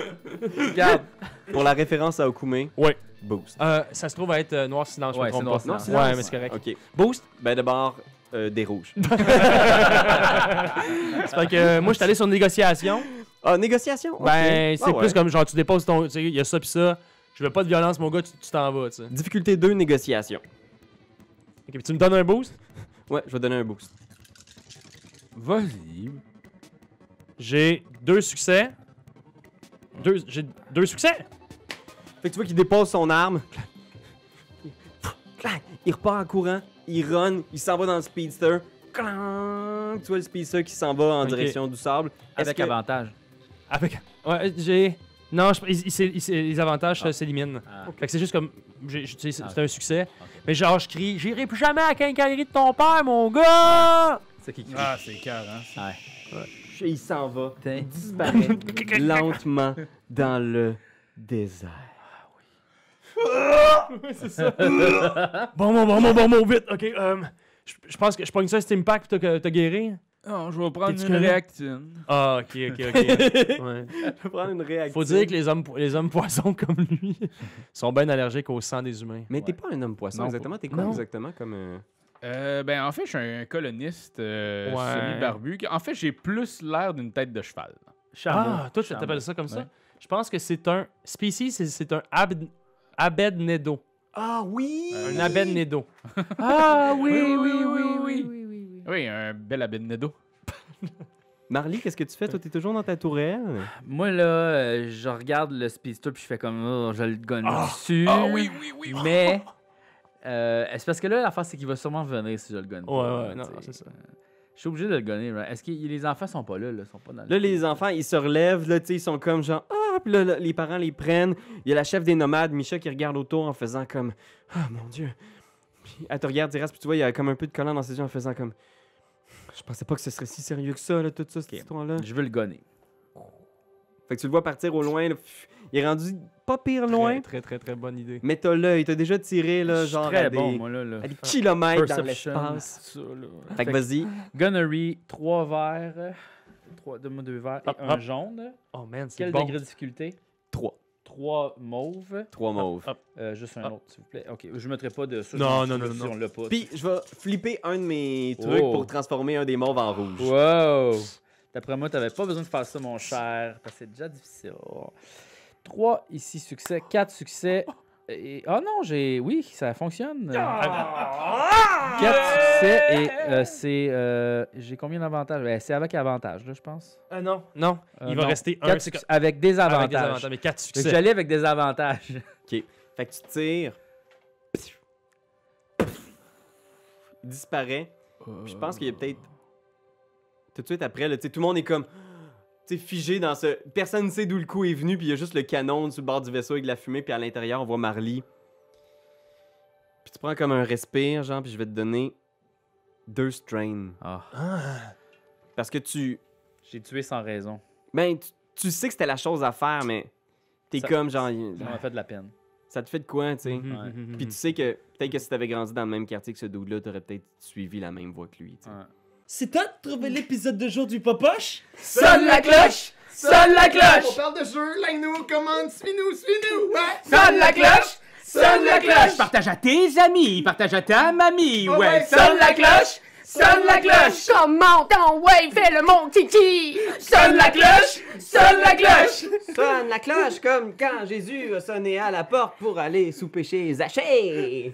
Regarde. Pour la référence à Okume, Ouais. boost. Ça se trouve à être Noir Silence, je me Ouais, trompe c'est Noir pas. Silence. Ouais, mais c'est correct. OK. Boost? Ben d'abord, des rouges. C'est fait que moi, je suis allé sur une négociation. Ah, négociation? OK. Ben, c'est Ah ouais. plus comme genre, tu déposes ton. Tu sais, il y a ça pis ça. Je veux pas de violence, mon gars, tu t'en vas, tu sais. Difficulté 2, négociation. Ok, puis tu me donnes un boost? Ouais, je vais donner un boost. Vas-y. J'ai 2 succès. J'ai 2 succès! Fait que tu vois qu'il dépose son arme. Il repart en courant, il run, il s'en va dans le speedster. Clang! Tu vois le speedster qui s'en va en Ok. direction du sable. Est-ce Avec que- avantage. Avec. Ouais, j'ai. Non, les avantages s'éliminent. Ah. Fait que c'est juste comme. Tu sais, c'est un succès. Mais genre, je crie, j'irai plus jamais à la quincaillerie de ton père, mon gars! C'est qui crie. Ah, c'est cœur, hein? Ouais. Il s'en va, Putain. il disparaît lentement dans le désert. Bon, vite, ok. Je pense que je pogne ça, Steam Pack, pis t'as guéri. Non, je vais prendre T'es-tu une correct? réactine. Ah, ok. Ouais. Je vais prendre une réaction. Faut dire que les hommes poissons comme lui sont bien allergiques au sang des humains. Mais t'es pas un homme poisson Non, exactement, t'es quoi non. exactement comme... Ben, en fait, je suis un coloniste semi-barbu. En fait, j'ai plus l'air d'une tête de cheval. Ah, toi, tu t'appelles ça comme ça? Je pense que c'est un... Species, c'est un abednedo. Ah oui! Un abednedo. Ah Oui, un bel abednedo. Marley, qu'est-ce que tu fais? Toi, t'es toujours dans ta tourelle? Moi, là, je regarde le speedster puis je fais comme, oh, je le gonne dessus. Ah oui. Mais, c'est parce que là, l'affaire, c'est qu'il va sûrement venir si je le gonne. pas, Ouais, non, tu sais. c'est ça. Je suis obligé de le gonner. Right? Est-ce que les enfants sont pas là? Ils sont pas dans le... Là, les enfants, ils se relèvent, là, tu sais, ils sont comme genre, ah, puis là, les parents les prennent. Il y a la chef des nomades, Misha, qui regarde autour en faisant comme, ah, mon Dieu. Puis elle te regarde, Tiras, puis tu vois, il y a comme un peu de collant dans ses yeux en faisant comme, je pensais pas que ce serait si sérieux que ça, là, tout ça, cette histoire-là. Je veux le gonner. Fait que tu le vois partir au loin, là, il est rendu pas pire loin, Très bonne idée. mais t'as l'œil, t'as déjà tiré, là, Je suis genre très à bon, des, moi, là. à des kilomètres dans Perception, l'espace. tout ça, là. Fait que vas-y. Gunnery, 3 verts. Donne-moi 2 verts et Hop, un hop. jaune. Oh man, c'est Quel bon. degré de difficulté? 3. 3 mauves. 3 mauves. hop. Juste un Hop. autre, s'il vous plaît. Ok, je mettrai pas de ça. Non, je m'en non, fous, non, si non. on l'a pas. Puis je vais flipper un de mes trucs Oh. pour transformer un des mauves en rouge. Wow! D'après moi, t'avais pas besoin de faire ça, mon cher, parce que c'est déjà difficile. 3 ici, succès. 4 succès. Et... Ah non, oui, ça fonctionne. 4 succès et c'est... J'ai combien d'avantages? Ben, c'est avec avantage, là, je pense. Non. Il va non. rester un. 4 succès avec des avantages. Avec des avantages, mais 4 Fait que succès. j'allais avec des avantages. Fait que tu tires. Il disparaît. Puis je pense qu'il y a peut-être. Tout de suite après, là, tu sais, tout le monde est comme. Tu sais, figé dans ce. Personne ne sait d'où le coup est venu, puis il y a juste le canon sur le bord du vaisseau avec de la fumée, puis à l'intérieur, on voit Marley. Puis tu prends comme un respire, genre, puis je vais te donner 2 strains. Ah. Parce que tu. J'ai tué sans raison. Ben, tu sais que c'était la chose à faire, mais t'es Ça- comme genre. Ça m'a fait de la peine. Ça te fait de quoi, tu sais? Ouais. Puis tu sais que peut-être que si t'avais grandi dans le même quartier que ce dude-là, t'aurais peut-être suivi la même voie que lui, tu sais. Ouais. C'est toi de trouver l'épisode de jour du Popoche? Sonne la cloche! Sonne la cloche! On parle de jeu, like-nous, commande, suis-nous, suis-nous! Ouais! Sonne la cloche! Sonne la cloche! Partage à tes amis, partage à ta mamie, Oh ouais, Sonne la cloche! Sonne la cloche! Comment ton ouais, fais le mon kiki! Sonne la cloche! Sonne la cloche! Sonne la cloche comme quand Jésus a sonné à la porte pour aller souper chez Zachée!